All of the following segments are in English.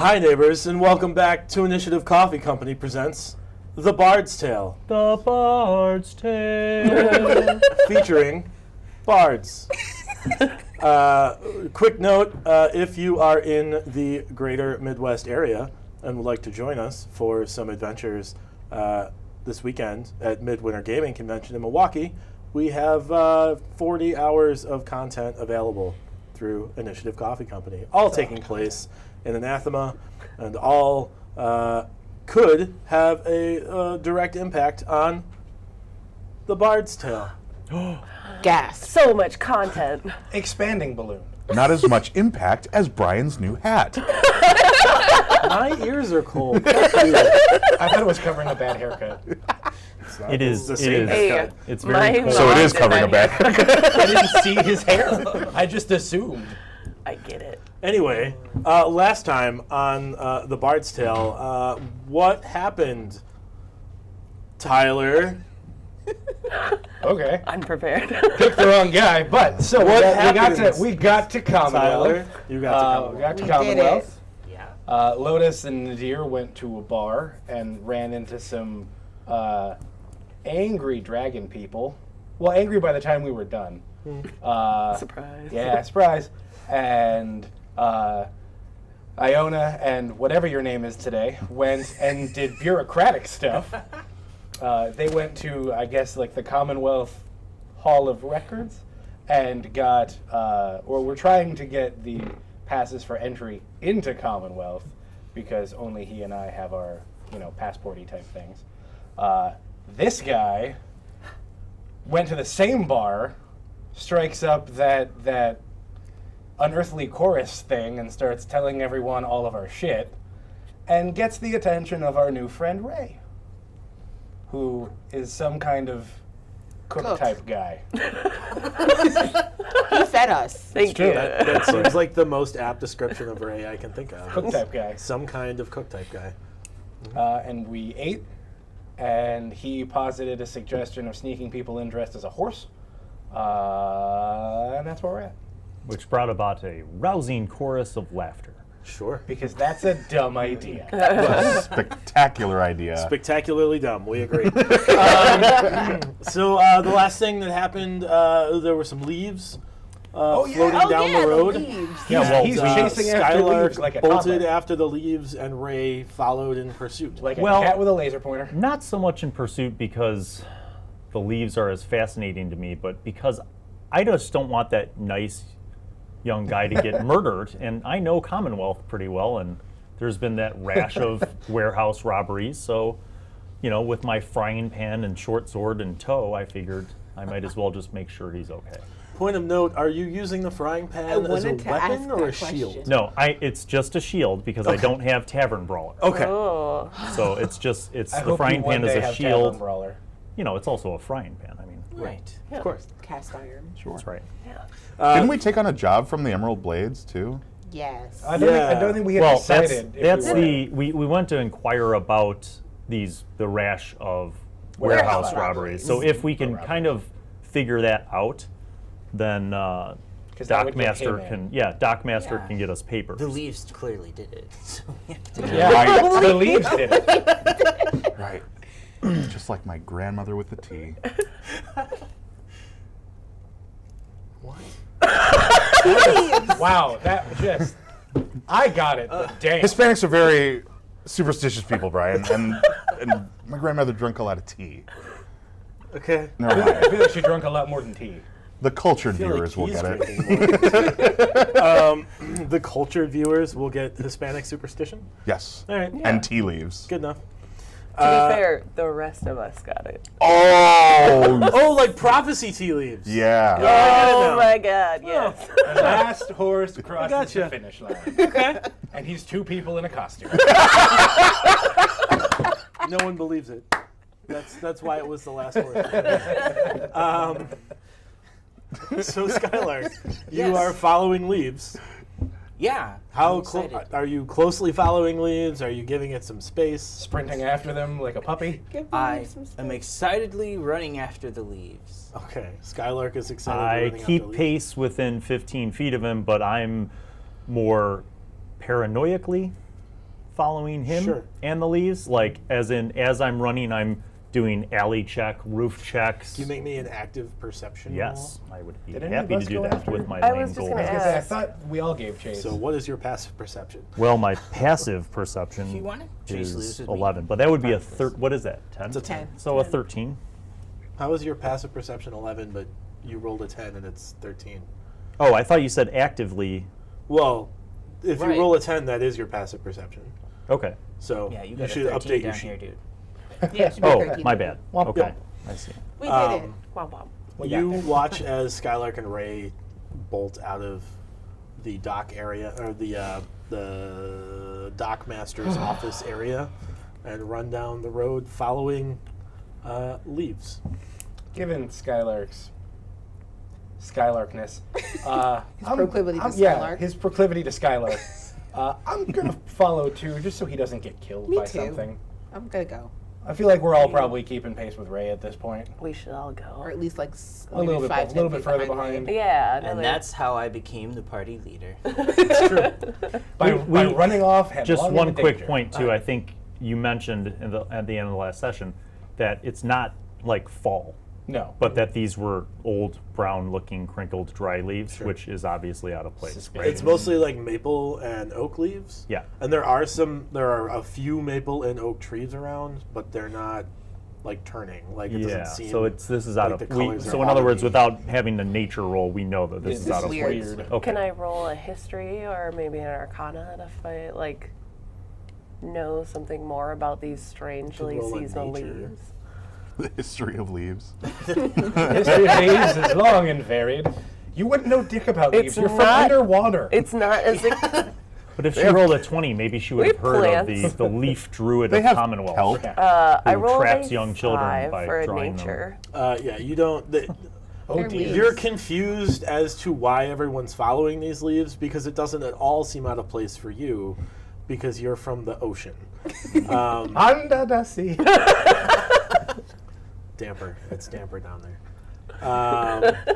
Hi, neighbors, and welcome back to Initiative Coffee Company presents The Bards Tale. The Bards Tale. Featuring Bards. Quick note, if you are in the greater Midwest area and would like to join us for some adventures this weekend at Midwinter Gaming Convention in Milwaukee, we have 40 hours of content available through Initiative Coffee Company, all taking place in Anathema, and all could have a direct impact on the Bard's Tale. Gas. So much content. Expanding balloon. Not as much impact as Brian's new hat. My ears are cold. I thought it was covering a bad haircut. It is. the It same is. haircut. It's very cold. So it is did covering a that back. I didn't see his hair. I just assumed. I get it. Anyway, last time on the Bard's Tale, what happened, Tyler? Okay. Unprepared. Picked the wrong guy, but so we got to Commonwealth. Tyler, you got to We got to We Commonwealth. did Lotus and Nadir went to a bar and ran into some angry dragon people. Well, angry by the time we were done. Surprise. Yeah, surprise. And Iona and whatever your name is today went and did bureaucratic stuff. They went to, I guess, like the Commonwealth Hall of Records and got, or we're trying to get the passes for entry into Commonwealth because only he and I have our, passport-y type things. This guy went to the same bar, strikes up that unearthly chorus thing and starts telling everyone all of our shit, and gets the attention of our new friend Ray, who is some kind of cook type guy. He fed us. Thank you. That seems like the most apt description of Ray I can think of. Cook type guy. Some kind of cook type guy. And we ate, and he posited a suggestion of sneaking people in dressed as a horse. And that's where we're at. Which brought about a rousing chorus of laughter. Sure. Because that's a dumb idea. Spectacular idea. Spectacularly dumb. We agree. So the last thing that happened, there were some leaves floating down the road. He's chasing after leaves like a bolted toddler. after the leaves, and Ray followed in pursuit. Like a Well- cat with a laser pointer. Not so much in pursuit because the leaves are as fascinating to me, but because I just don't want that nice young guy to get murdered. And I know Commonwealth pretty well, and there's been that rash of warehouse robberies. So, with my frying pan and short sword in tow, I figured I might as well just make sure he's okay. Point of note, are you using the frying pan as a wanted to ask weapon or a that question. shield? No, it's just a shield because I don't have Tavern Brawler. Okay. Oh. So it's I the hope frying you one pan is day a have shield. Tavern Brawler. It's also a frying pan. I mean, Right. Of course. Cast iron. that's right. Didn't we take on a job from the Emerald Blades, too? Yes. I don't think we had Well, decided. we went to inquire about the rash of warehouse robberies. So if we can kind of figure that out, then that would get him in. Dockmaster can get us papers. The leaves clearly did it. So we have to Yeah, the leaves did it. Right. Just like my grandmother with the tea. Wow, that just. I got it, but damn. Hispanics are very superstitious people, Brian, and my grandmother drank a lot of tea. Okay. Never I mind. feel like she drank a lot more than tea. The cultured I feel like viewers will he's get it. drinking more. The cultured viewers will get Hispanic superstition? Yes. All right. And tea leaves. Good enough. To be fair, the rest of us got it. Oh! Oh, like prophecy tea leaves. Yeah. Oh my God! Yes. The last horse crosses Gotcha. the finish line. Okay. And he's two people in a costume. No one believes it. That's why it was the last word. So Skylar, you Yes. are following leaves. Yeah. How I'm excited. are you closely following leaves? Are you giving it some space? Sprinting after them like a puppy. I am excitedly running after the leaves. Okay, Skylark is excited. I running keep after leaves. pace within 15 feet of him, but I'm more paranoiacally following him Sure. and the leaves? Like, as in, as I'm running, I'm doing alley check, roof checks. Can you make me an active perception Yes, I would be Did any of happy to us do go that after with him? my I lame was just gold. gonna I was gonna say, I ask. thought we all gave chase. roll? So what is your passive perception? Well, my passive perception If you want to chase is loose with me. 11, but that would be a what is that? 10? It's a 10. So a 13. How is your passive perception 11, but you rolled a 10 and it's 13? Oh, I thought you said actively. Well, if Right. you roll a 10, that is your passive perception. Okay. So Yeah, you got should a 13 update your down here, sheet. dude. Yeah, it should be Oh, 13. my bad. Womp Okay, womp. I see. We did it. Wow, wow. We got You there. watch as Skylark and Ray bolt out of the dock area, or the dock master's office area, and run down the road following leaves. Given Skylark's Skylarkness, proclivity to yeah, Skylark. his proclivity to Skylark. I'm gonna follow too, just so he doesn't get killed Me by too. something. I'm gonna go, I feel like we're all probably keeping pace with Ray at this point. We should all or go. at least like A little maybe bit, 5, a little 10 bit feet further behind. Yeah, And another- that's how I became the party leader. It's true. By We- running off, Just headlong one into quick danger. point too. I think you mentioned at the end of the last session that it's not like fall, No, but that these were old, brown-looking, crinkled, dry leaves, Sure. which is obviously out of place. Suspicious. It's mostly like maple and oak leaves. Yeah. And there are a few maple and oak trees around, but they're not like turning. Like it Yeah. doesn't seem. So this is out like of. the colors So are in other words, oddly- without having the nature roll, we know that this It's is out of weird. place. Okay. Can I roll a history or maybe an arcana if I like know something more about these strangely roll a seasonal nature. leaves? The history of leaves. history of leaves is long and varied. You wouldn't know dick about It's leaves. You're from not- underwater. It's not as But if she rolled a 20, maybe she would We have heard of plants. the leaf druid They of have Commonwealth. kelp. I Who rolled traps a young children 5 by for drawing them. nature. Yeah, you don't. Oh They're dear. leaves. You're confused as to why everyone's following these leaves because it doesn't at all seem out of place for you because you're from the ocean. Under the sea. Damper. It's damper down there.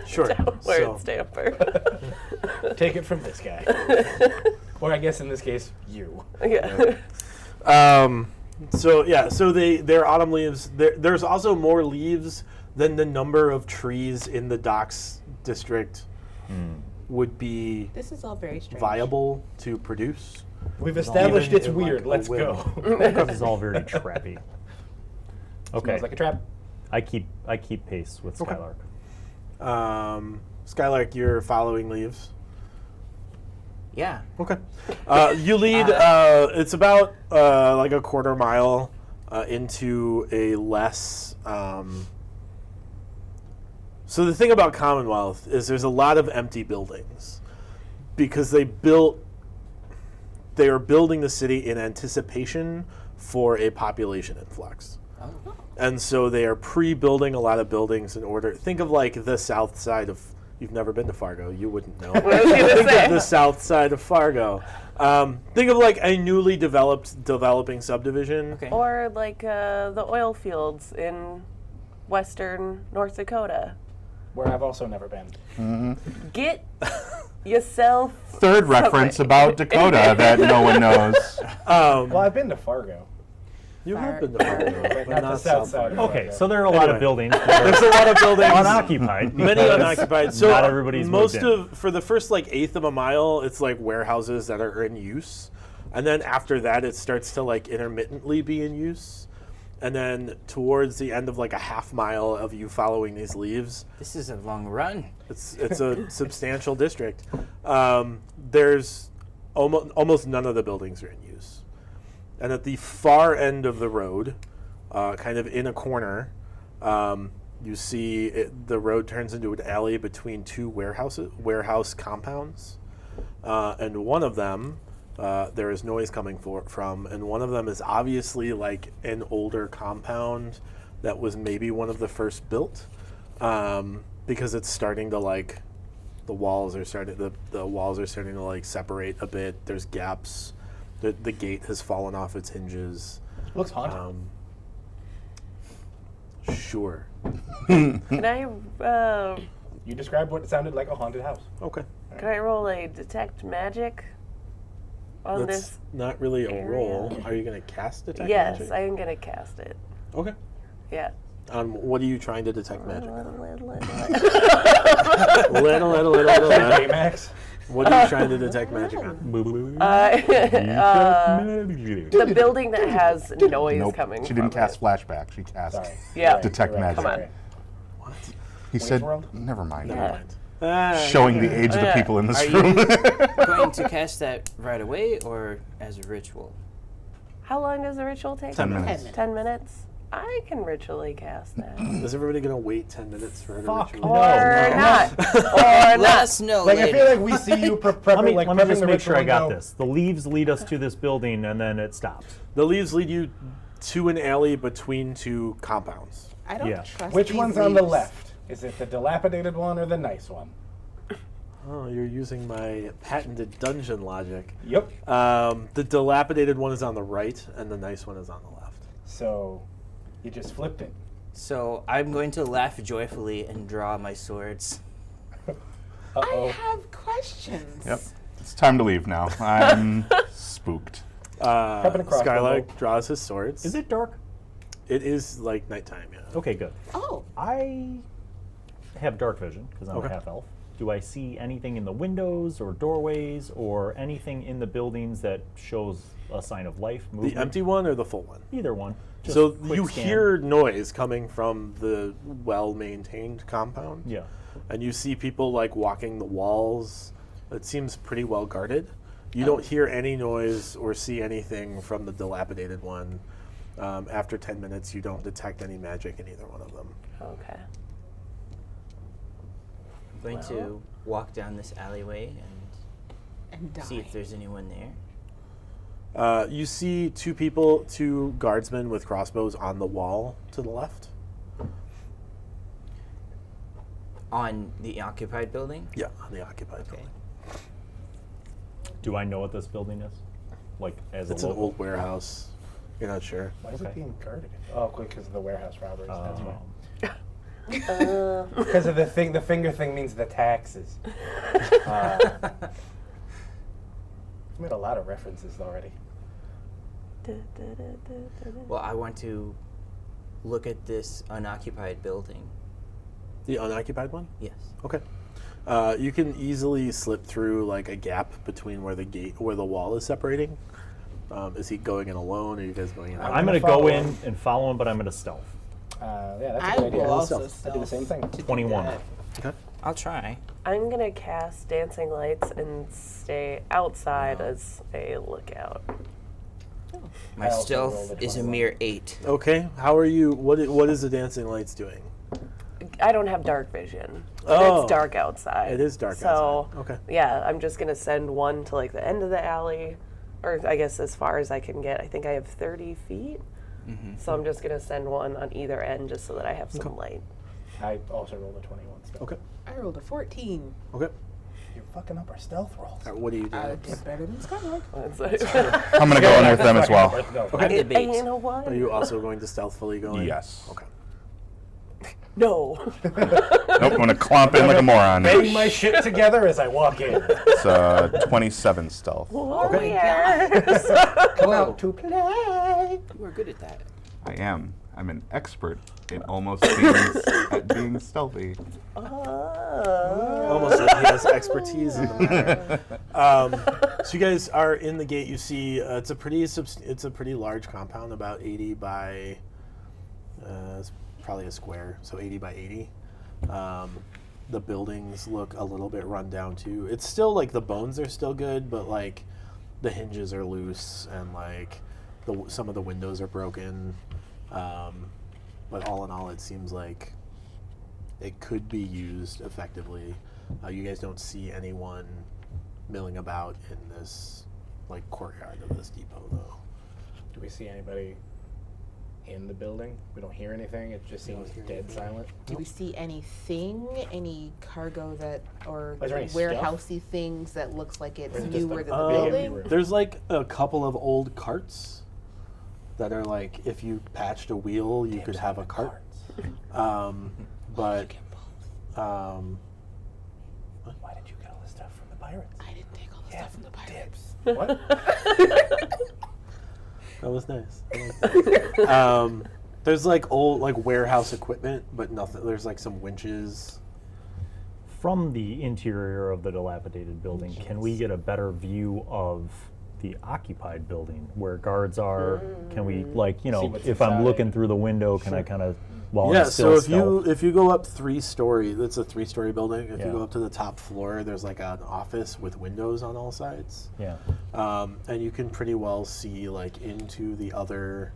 Sure. Where So, it's damper. Take it from this guy. Or I guess in this case, you. Yeah. so they're autumn leaves. There's also more leaves than the number of trees in the docks district would be This is all very strange. viable to produce. We've established Even it's in, like, weird. a Let's whim. go. This is all very trappy. Okay. Smells like a trap. I keep pace with Skylark. Skylark, you're following leaves. Yeah. Okay. You lead. It's about like a quarter mile into a less. So the thing about Commonwealth is there's a lot of empty buildings because they are building the city in anticipation for a population influx. Oh. And so they are pre-building a lot of buildings in order. Think of like the south side of. You've never been to Fargo, you wouldn't know. I was gonna Think say. of the south side of Fargo. Think of like a newly developing subdivision. Okay. Or like the oil fields in western North Dakota. Where I've also never been. Get yourself. Third reference about Dakota that no one knows. Well, I've been to Fargo. You have been to Fargo, But not the south side. of Okay, Fargo. so there are a lot Anyway. of buildings that There's are a lot of buildings. unoccupied. Many because unoccupied. So not everybody's most moved in. of for the first like eighth of a mile, it's like warehouses that are in use, and then after that, it starts to like intermittently be in use, and then towards the end of like a half mile of you following these leaves, This is a long run. it's a substantial district. There's almost none of the buildings are in use, and at the far end of the road, kind of in a corner, you see the road turns into an alley between two warehouse compounds, and one of them there is noise coming from, and one of them is obviously like an older compound that was maybe one of the first built, because it's starting to like the walls are starting to like separate a bit. There's gaps. The gate has fallen off its hinges. Looks haunted. Sure. Can I You described what sounded like a haunted house. Okay. can I roll a detect magic on That's this. not really a area. roll. Are you going to cast detect Yes, magic? I am gonna cast it. Okay. Yeah. What are you trying to detect magic on? Little. Little. Baymax. What are you trying to detect magic on? The building that has noise Nope. coming. She didn't from cast it. flashback. She cast Sorry. Yeah. detect You're right, magic. Come on. sorry. What? He said, World? never mind. Never Yeah. mind. Showing the age of the Yeah. people in this Are room. Going to cast that right away or as a ritual? How long does the ritual take? 10 minutes. 10 minutes? I can ritually cast that. Is everybody going to wait 10 minutes for her to Fuck ritually? Or not. Or Let not. us know Like, I later. feel like we see you Let me prepping just the make sure I ritual got and go, this. The leaves lead us to this building, and then it stops. The leaves lead you to an alley between two compounds. I don't Yeah. trust Which these one's on the leaves. left? Is it the dilapidated one or the nice one? Oh, you're using my patented dungeon logic. Yep. The dilapidated one is on the right, and the nice one is on the left. So you just flipped it. So I'm going to laugh joyfully and draw my swords. I Uh-oh. have questions. Yep. It's time to leave now. I'm spooked. Prepping a crossbow Skylark bolt. draws his swords. Is it dark? It is like nighttime, yeah. Okay, good. Oh, I have dark vision because I'm Okay. a half elf. Do I see anything in the windows or doorways or anything in the buildings that shows a sign of life, movement? The empty one or the full one? Either one. Just So quick you scan. hear noise coming from the well-maintained compound. Yeah. And you see people like walking the walls. It seems pretty well guarded. You don't hear any noise or see anything from the dilapidated one. After 10 minutes, you don't detect any magic in either one of them. Okay. I'm going to walk down this alleyway and die. and see if there's anyone there. You see two guardsmen with crossbows on the wall to the left. On the occupied building? Yeah, on the occupied Okay. building. Do I know what this building is? Like, as It's a an local? old warehouse. You're not sure. Why is Okay. it being guarded? Oh, because of the warehouse robberies. That's why. Um, Because of the thing, the finger thing means the taxes. I've made a lot of references already. Well, I want to look at this unoccupied building. The unoccupied one? Yes. Okay. You can easily slip through like a gap between where the wall is separating. Is he going in alone? Or are you guys going in? I'm I'm going to gonna go follow in him. and follow him, but I'm going to stealth. Yeah, that's a I good idea. will also Stealth. I do the same thing. to do 21. that. Okay. I'll try. I'm gonna cast dancing lights and stay outside as a lookout. My I also rolled stealth a is a 21. mere 8. Okay. How are you? What is the dancing lights doing? I don't have dark vision. But Oh. it's dark outside. It is dark so, outside. Okay. Yeah, I'm just gonna send one to like the end of the alley, or I guess as far as I can get. I think I have 30 feet. So I'm just gonna send one on either end just so that I have some light. I also rolled a 21 still. Okay. I rolled a 14. Okay. You're fucking up our stealth rolls. What do you do? I did better than Skylark. I'm going to go in with them as well. Let's go. I'm the bait. You know what? Are you also going to stealthily go in? Yes. Okay. No. Nope, I'm going to clomp in like a moron. Bang my shit together as I walk in. It's 27 stealth. Warriors. Come out to play. You are good at that. I am. I'm an expert in almost at being stealthy. Almost like he has expertise in the matter. So you guys are in the gate. You see, it's a pretty large compound, about 80 by. It's probably a square, so 80 by 80. The buildings look a little bit run down too. It's still like the bones are still good, but like the hinges are loose and like some of the windows are broken. But all in all, it seems like it could be used effectively. You guys don't see anyone milling about in this like courtyard of this depot, though. Do we see anybody in the building? We don't hear anything. It just seems dead silent. Do we see anything, any cargo or Is there any warehousey things that looks like it's Or is it just newer a than the big empty building? room? There's like a couple of old carts that are like, if you patched a wheel, you could have a cart. But Why did you get all this stuff from the pirates? I didn't take all the stuff from the pirates. What? That was nice. I like that. There's like old like warehouse equipment, but nothing. There's like some winches. From the interior of the dilapidated building, can we get a better view of the occupied building where guards are? Can we, like, you See know, what's if I'm inside. looking through the window, can I kind of, while Yeah. I'm still So if you go up 3-story, that's a 3-story building. If Yeah. you go up to the top floor, there's like an office with windows on all sides. yeah. And you can pretty well see like into the other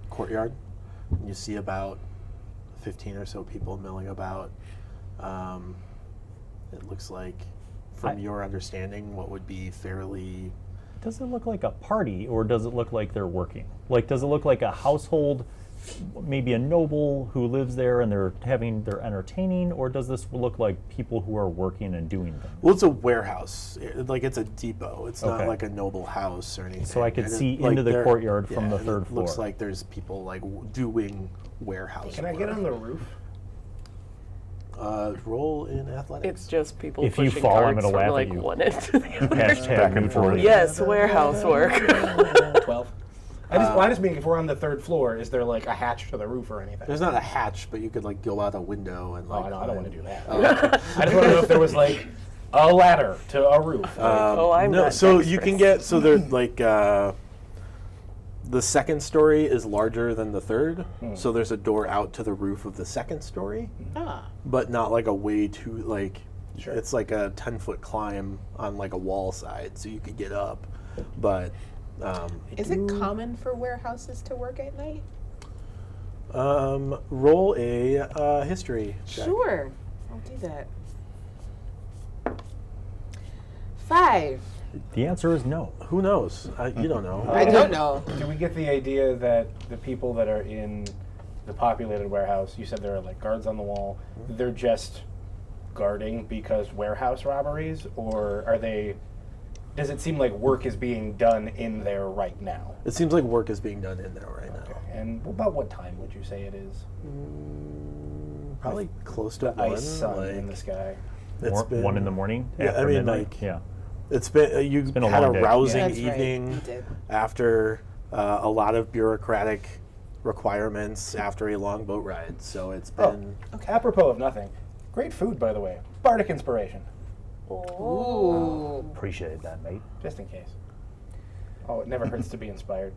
courtyard. You see about 15 or so people milling about. It looks like, from your understanding, what would be fairly. Does it look like a party, or does it look like they're working? Like, does it look like a household, maybe a noble who lives there and they're entertaining, or does this look like people who are working and doing things? Well, it's a warehouse. Like it's a depot. It's not Okay. like a noble house or anything. So I could And see like, into the there- courtyard from the and third it looks floor. like there's people like doing warehouse. Can I get work. on the roof? Roll in athletics. It's just people If you pushing fall, I'm carts gonna from laugh at like you. one end to the other. Hashtag Back and neutral. forth. Yes, warehouse work. 12. I just mean if we're on the third floor, is there like a hatch to the roof or anything? There's not a hatch, but you could like go out a window and Oh, like. I don't want to do that. Oh, okay. I just want to know if there was like a ladder to a roof. Oh, I'm no, not so dexterous. you can get there's like the second story is larger than the third, so there's a door out to the roof of the second story, Ah. but not like a way to like. Sure. It's like a 10-foot climb on like a wall side, so you could get up, but. Is it common for warehouses to work at night? Roll a history check. Sure, I'll do that. 5. The answer is no. Who knows? You don't know. I don't know. Do we get the idea that the people that are in the populated warehouse, you said there are like guards on the wall, they're just guarding because warehouse robberies, or are they? Does it seem like work is being done in there right now? It seems like work is being done in there right now. And about what time would you say it is? Probably close to The 1. ice sun like, in the sky. it's been 1 in the morning? Yeah, After I mean, midnight? like, yeah. It's been you been a had a long day. rousing Yeah, that's right. evening You did. after a lot of bureaucratic requirements after a long boat ride. So it's been Apropos of nothing, great food, by the way. Bardic inspiration, Ooh. Appreciate that, mate. just in case. Oh, it never hurts to be inspired.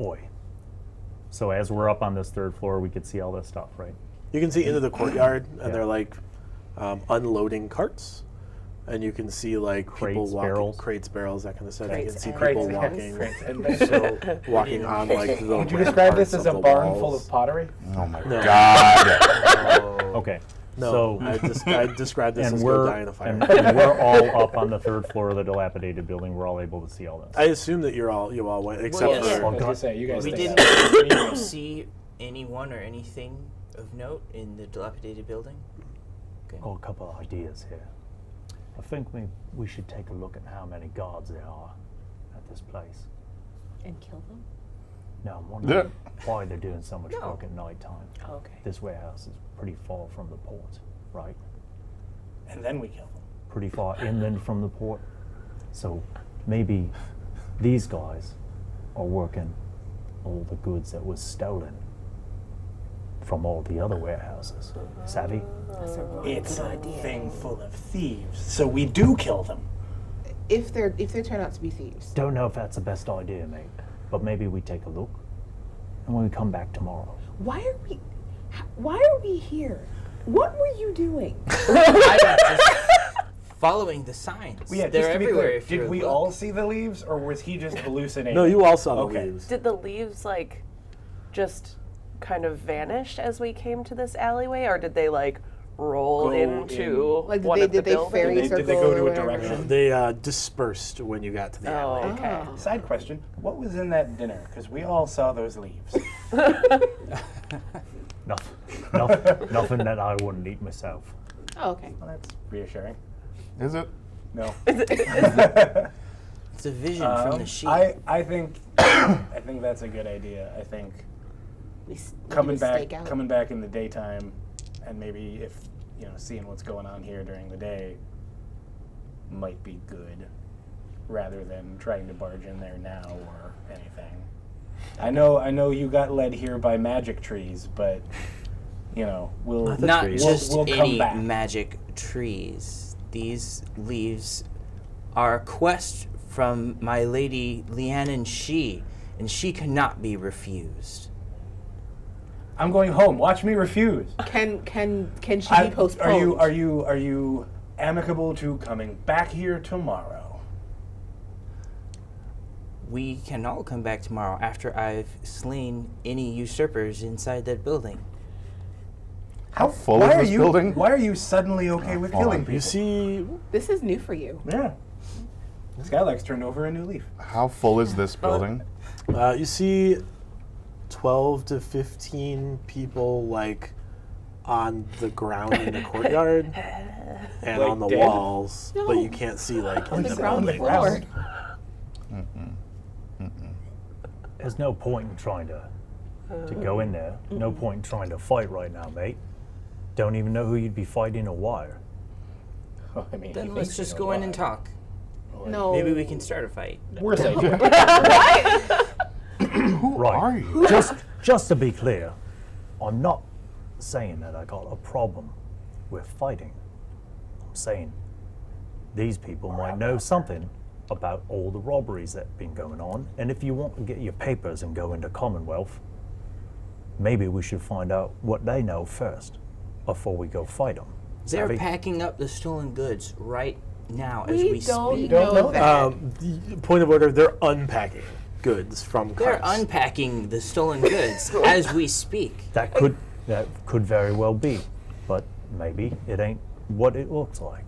Oi. So as we're up on this third floor, we could see all this stuff, right? you can see into the courtyard, and Yeah. they're like unloading carts, and you can see like people Crates, walking, barrels. crates, barrels, that kind of stuff. You can Crates see and people barrels. walking, Crates and barrels. walking on like the. Would you describe this ramparts as a of the barn full walls. of pottery? Oh my No. God. Okay. No, So, I described this and as we're go die in a fire. and we're all up on the third floor of the dilapidated building. We're all able to see all this. I assume that you all went, except yes. for I was gonna say, you guys We think didn't see anyone or anything of note in the dilapidated building. Okay. Got a couple of ideas here. I think we should take a look at how many guards there are at this place. And kill them? No, I'm wondering why they're doing so much No. work at night time. Oh, okay. This warehouse is pretty far from the port, right? And then we kill them. Pretty far inland from the port. So maybe these guys are working all the goods that was stolen from all the other warehouses. Savvy? That's a really It's good a idea. thing full of thieves, so we do kill them. If they turn out to be thieves. Don't know if that's the best idea, mate. But maybe we take a look, and when we come back tomorrow. Why are we here? What were you doing? Following the signs. Well, yeah, They're just to be everywhere. clear, if you did we look. all see the leaves, or was he just hallucinating? no, you all saw the Okay. leaves. Did the leaves like just kind of vanish as we came to this alleyway, or did they like roll Go into Like, one did of the they buildings? fairy Did they circle go to or a whatever? direction? They dispersed when you got to the Oh, alley. okay. Oh. Side question: what was in that dinner? Because we all saw those leaves. Nothing that I wouldn't eat myself. Oh, okay. Well, that's reassuring. Is it? No. It's a vision from the sheep. I think I think that's a good idea. I think We coming do a back stakeout. coming back in the daytime, and maybe if seeing what's going on here during the day, might be good, rather than trying to barge in there now or anything. I know you got led here by magic trees, but we'll Not trees. just we'll come any back. magic trees. These leaves are a quest from my lady Lianan Shi, and she cannot be refused. I'm going home. Watch me refuse. Can she be postponed? Are you amicable to coming back here tomorrow? We can all come back tomorrow after I've slain any usurpers inside that building. How full is this building? Why are you suddenly okay with hold killing on. people? You see, This is new for you. Yeah. Skylark's turned over a new leaf. How full is this building? you see 12 to 15 people like on the ground in the courtyard and Like on the dead? walls, but No. you can't see like On in the the ground building. floor. There's no point in trying to go in there. No point in trying to fight right now, mate. Don't even know who you'd be fighting or why. Oh, I mean, Then he let's thinks he just knows go in why. and talk. No. Maybe we can start a fight. Worse idea. Who Right. are you? Just to be clear, I'm not saying that I got a problem with fighting. I'm saying these people might know something about all the robberies that have been going on, and if you want to get your papers and go into Commonwealth, maybe we should find out what they know first before we go fight them. They're packing up the stolen goods right now as We we don't speak. know that. The point of order, they're unpacking goods from They're carts. unpacking the stolen goods as we speak. That could very well be, but maybe it ain't what it looks like.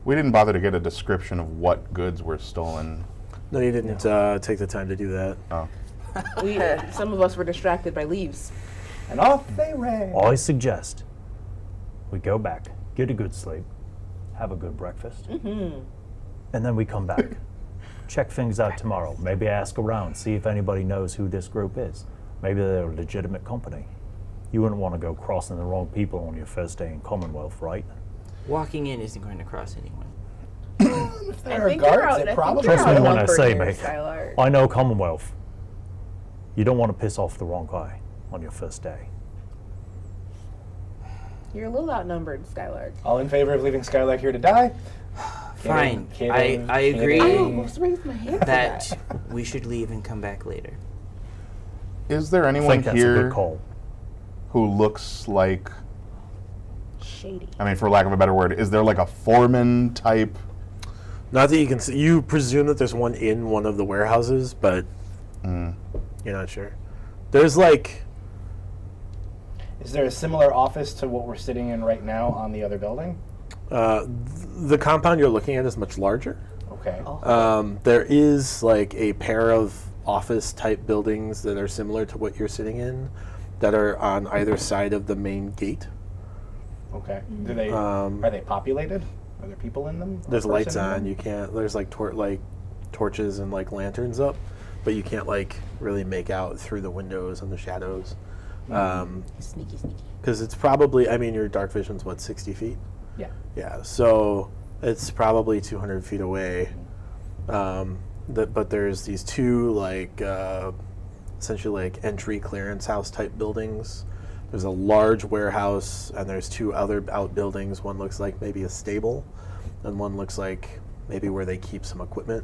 We didn't bother to get a description of what goods were stolen. No, you didn't take the time to do that. Oh. Some of us were distracted by leaves. And off they ran. I suggest we go back, get a good sleep, have a good breakfast, and then we come back. Check things out tomorrow. Maybe ask around, see if anybody knows who this group is. Maybe they're a legitimate company. You wouldn't want to go crossing the wrong people on your first day in Commonwealth, right? Walking in isn't going to cross anyone. If there are guards, it probably Trust me when I say, here, mate. Skylark. I know Commonwealth. You don't want to piss off the wrong guy on your first day. You're a little outnumbered, Skylark. All in favor of leaving Skylark here to die? Fine. Kidding, I agree I kidding. almost raised my hand for that that. we should leave and come back later. Is there I anyone think that's a here good call. who looks like, Shady. I mean, for lack of a better word, is there like a foreman type? Not that you can see. You presume that there's one in one of the warehouses, but you're not sure. There's like, Is there a similar office to what we're sitting in right now on the other building? the compound you're looking at is much larger. Okay. There is like a pair of office type buildings that are similar to what you're sitting in that are on either side of the main gate. Okay. Do they are they populated? Are there people in them? There's Or a lights person in on. them? You can't. There's like torches and like lanterns up, but you can't like really make out through the windows and the shadows. Sneaky, sneaky. Because it's probably. I mean, your dark vision's what, 60 feet? Yeah. Yeah. So it's probably 200 feet away. But there's these two like essentially like entry clearance house type buildings. There's a large warehouse, and there's two other outbuildings. One looks like maybe a stable, and one looks like maybe where they keep some equipment.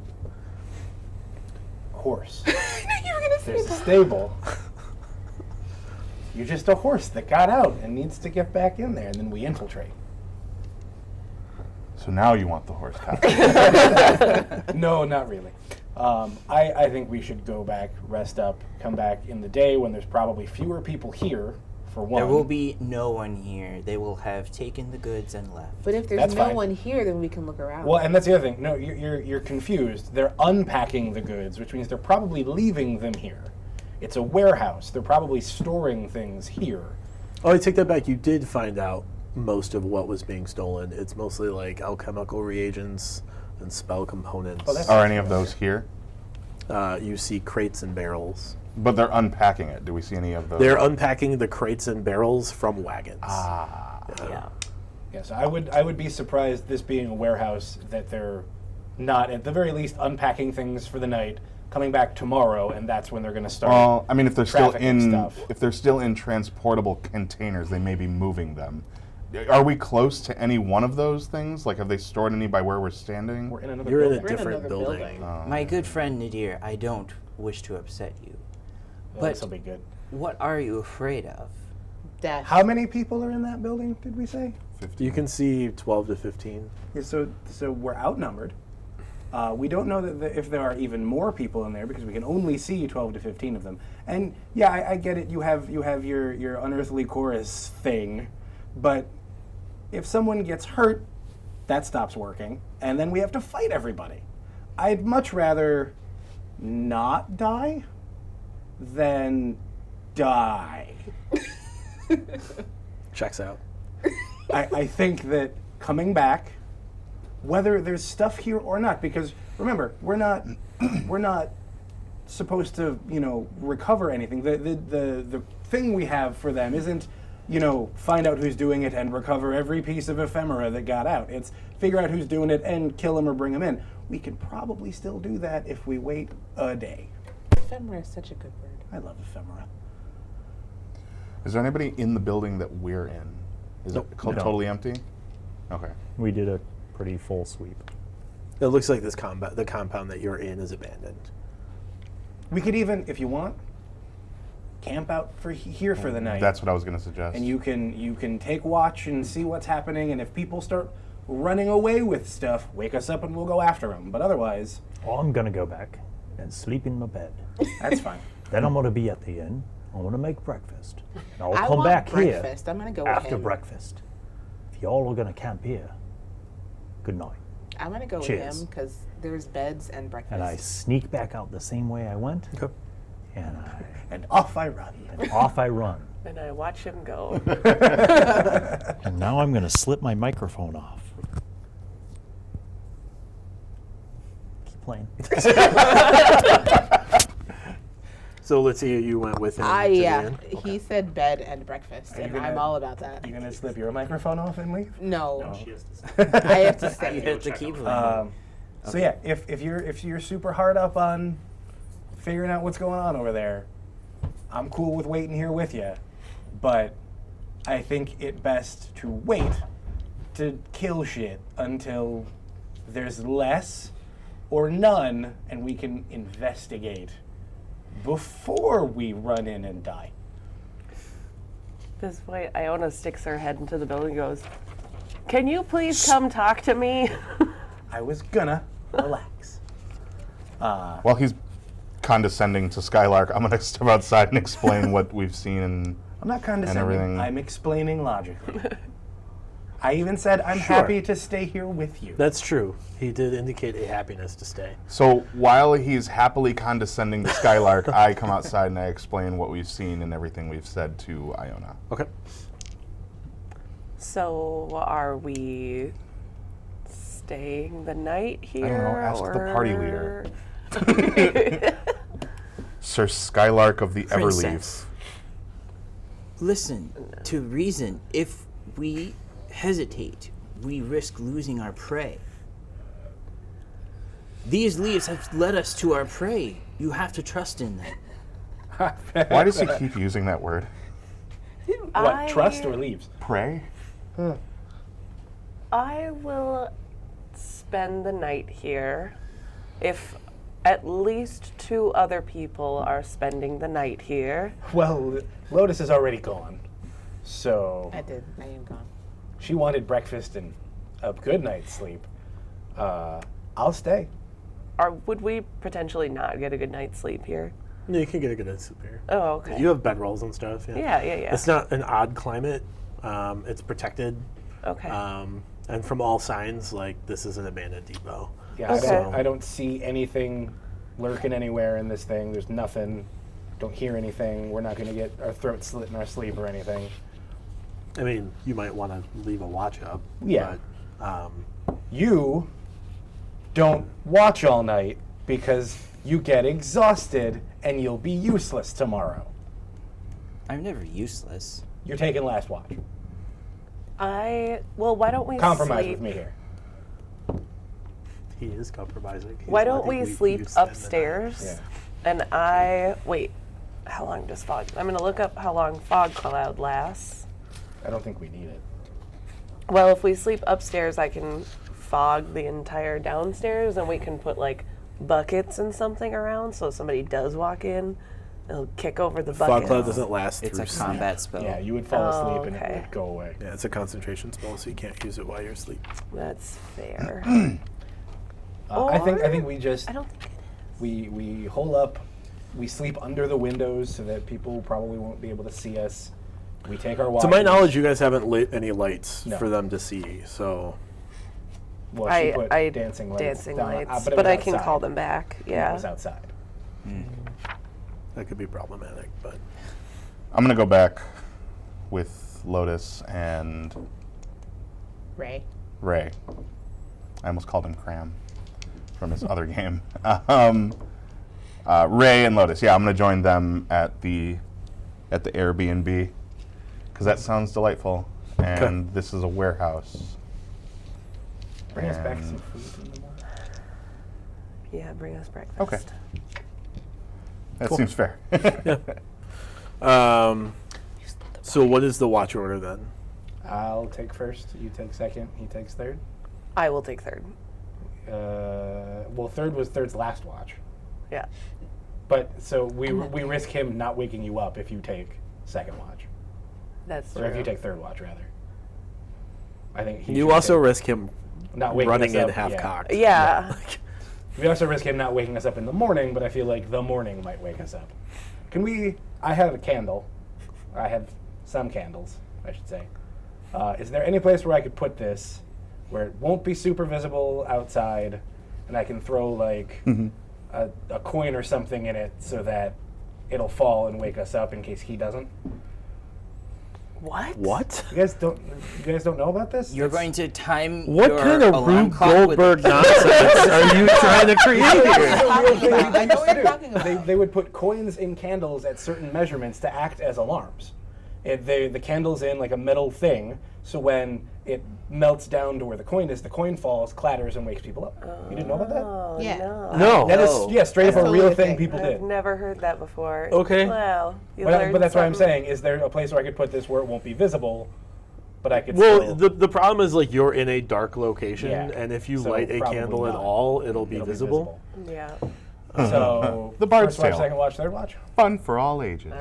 Horse. I knew you were gonna say There's a that. stable. You're just a horse that got out and needs to get back in there, and then we infiltrate. So now you want the horse costume. No, not really. I think we should go back, rest up, come back in the day when there's probably fewer people here, for one. There will be no one here. They will have taken the goods and left. But if there's That's no fine. one here, then we can look around. Well, and that's the other thing. No, you're confused. They're unpacking the goods, which means they're probably leaving them here. It's a warehouse. They're probably storing things here. Oh, I take that back. You did find out most of what was being stolen. It's mostly like alchemical reagents and spell components. Oh, that's- Are any of those here? You see crates and barrels. But they're unpacking it. Do we see any of those? They're unpacking the crates and barrels from wagons. Ah. Yeah. Yes, I would be surprised, this being a warehouse, that they're not at the very least unpacking things for the night, coming back tomorrow, and that's when they're going to start. Well, I mean, if they're still in transportable containers, they may be moving them. Are we close to any one of those things? Like, have they stored any by where we're standing? We're in another You're in building. a different building. My good friend Nadir, I don't wish to upset you, but This'll be good. what are you afraid of? Death. How many people are in that building, did we say? 15. You can see 12 to 15. Yeah, so we're outnumbered. We don't know if there are even more people in there because we can only see 12 to 15 of them. And yeah, I get it. You have your unearthly chorus thing, but if someone gets hurt, that stops working, and then we have to fight everybody. I'd much rather not die than die. Checks out. I think that coming back, whether there's stuff here or not, because remember, we're not supposed to, recover anything. The thing we have for them isn't, find out who's doing it and recover every piece of ephemera that got out. It's figure out who's doing it and kill them or bring them in. We can probably still do that if we wait a day. Ephemera is such a good word. I love ephemera. Is there anybody in the building that we're in? Is it No. totally empty? Okay. We did a pretty full sweep. It looks like the compound that you're in is abandoned. We could even, if you want, camp out here for the night. That's what I was going to suggest. And you can take watch and see what's happening, and if people start running away with stuff, wake us up and we'll go after them. But otherwise, I'm gonna go back and sleep in my bed. that's fine. Then I'm gonna be at the inn. I'm gonna make breakfast. And I'll I come want back here breakfast. I'm gonna go with after him. breakfast. If y'all are gonna camp here, good night. I'm gonna go Cheers. with him because there's beds and breakfast. And I sneak back out the same way I went, Okay. And off I run. and off I run. And I watch him go. And now I'm gonna slip my microphone off. Keep playing. So LaTia, you went with him to the yeah. inn? He said bed and breakfast, Are you and gonna- I'm all about that. You gonna slip your microphone off and leave? No, She has to I have to You stay. have to keep So yeah, if you're super hard up on figuring out what's going on over there, I'm cool with waiting here with you. But I think it best to wait to kill shit until there's less or none, and we can investigate before we run in and die. This point, Iona sticks her head into the building and goes, "Can you please come talk to me?" I was gonna relax. While he's condescending to Skylark, I'm going to step outside and explain what we've seen. And I'm not condescending. everything. I'm explaining logically. I even said I'm Sure. happy to stay here with you. That's true. He did indicate a happiness to stay. so while he's happily condescending to Skylark, I come outside and I explain what we've seen and everything we've said to Iona. Okay. So, are we staying the night here? I don't know, ask the party or- Sir Skylark of the Everleaf. Princess, listen to reason. If we hesitate, we risk losing our prey. These leaves have led us to our prey. You have to trust in them. Why does he keep using that word? What, trust or leaves? Prey? I will spend the night here if at least 2 other people are spending the night here. Well, Lotus is already gone. So I did. I am gone. she wanted breakfast and a good night's sleep. I'll stay. Or would we potentially not get a good night's sleep here? Yeah, you can get a good night's sleep here. Oh, okay. You have bedrolls and stuff. Yeah. It's not an odd climate. It's protected. Okay. And from all signs, like, this is an abandoned depot. Yeah, Okay. I don't see anything lurking anywhere in this thing. There's nothing. Don't hear anything. We're not going to get our throats slit in our sleep or anything. I mean, you might want to leave a watch up. Yeah. But, You don't watch all night because you get exhausted and you'll be useless tomorrow. I'm never useless. You're taking last watch. Why don't we Compromise sleep? with me here. He is compromising. He's Why don't letting we you sleep spend the night. upstairs? Yeah. And wait. How long does fog? I'm gonna look up how long fog cloud lasts. I don't think we need it. Well, if we sleep upstairs, I can fog the entire downstairs, and we can put like buckets and something around, so if somebody does walk in, they'll kick over the Fog bucket. cloud doesn't last It's through a sleep. combat spell. Yeah, you would fall asleep and it okay. would go away. Yeah, it's a concentration spell, so you can't use it while you're asleep. That's fair. I think Or- we just I don't think it is. we hole up. We sleep under the windows so that people probably won't be able to see us. We take our walks. To my knowledge, you guys haven't lit any lights No. for them to see, so Well, she put I dancing lights. dancing down, lights, but, it but was I can outside. call them back. It Yeah. was outside. that could be problematic. But I'm gonna go back with Lotus and Ray. Ray. I almost called him Cram from his other game. Ray and Lotus. Yeah, I'm gonna join them at the Airbnb because that sounds delightful. And this is a warehouse. Bring us back And- some food in the morning. Yeah, bring us breakfast. Okay. That Cool. seems fair. So what is the watch order then? I'll take first. You take second. He takes third. I will take third. Well, third was third's last watch. Yeah. But so we risk him not waking you up if you take second watch, That's or true. if you take third watch rather. I think he You should also take- risk him not waking running us in up, half yeah. cocked. Yeah. We also risk him not waking us up in the morning, but I feel like the morning might wake us up. Can we? I have a candle. I have some candles, I should say. Is there any place where I could put this, where it won't be super visible outside, and I can throw like a coin or something in it so that it'll fall and wake us up in case he doesn't? What? What? You guys don't know about this? You're going to time What your kind of alarm Rube clock with- Goldberg nonsense are you trying to create here? I know what you're talking about. They would put coins in candles at certain measurements to act as alarms. The candle's in like a metal thing, so when it melts down to where the coin falls, clatters, and wakes people up. You didn't know about that? Oh, Yeah. no. No. That is, Oh. yeah, straight up That's a real totally a thing thing. people I've did. never heard that before. Okay. Well, you But learned that's what I'm something. saying. Is there a place where I could put this where it won't be visible, but I could Well, still... the problem is like you're in a dark location, Yeah. and if you So light a probably candle at not. all, it'll be It'll visible. Yeah. So, The Bard's first watch, Tale. second watch, third watch. Fun for all ages.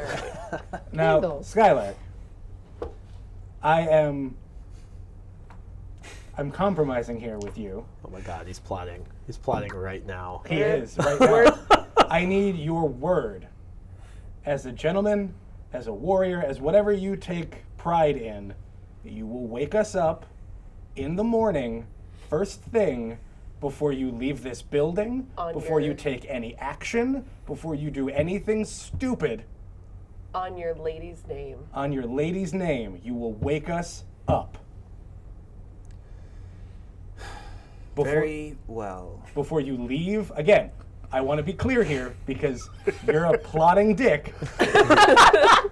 Now, Candles. Skylar, I'm compromising here with you. Oh my God, he's plotting. He's plotting right now. He is right now. I need your word, as a gentleman, as a warrior, as whatever you take pride in, that you will wake us up in the morning, first thing, before you leave this building, On before your- you take any action, before you do anything stupid. On your lady's name. On your lady's name, you will wake us up. Very well. Before you leave, again, I want to be clear here because you're a plotting dick.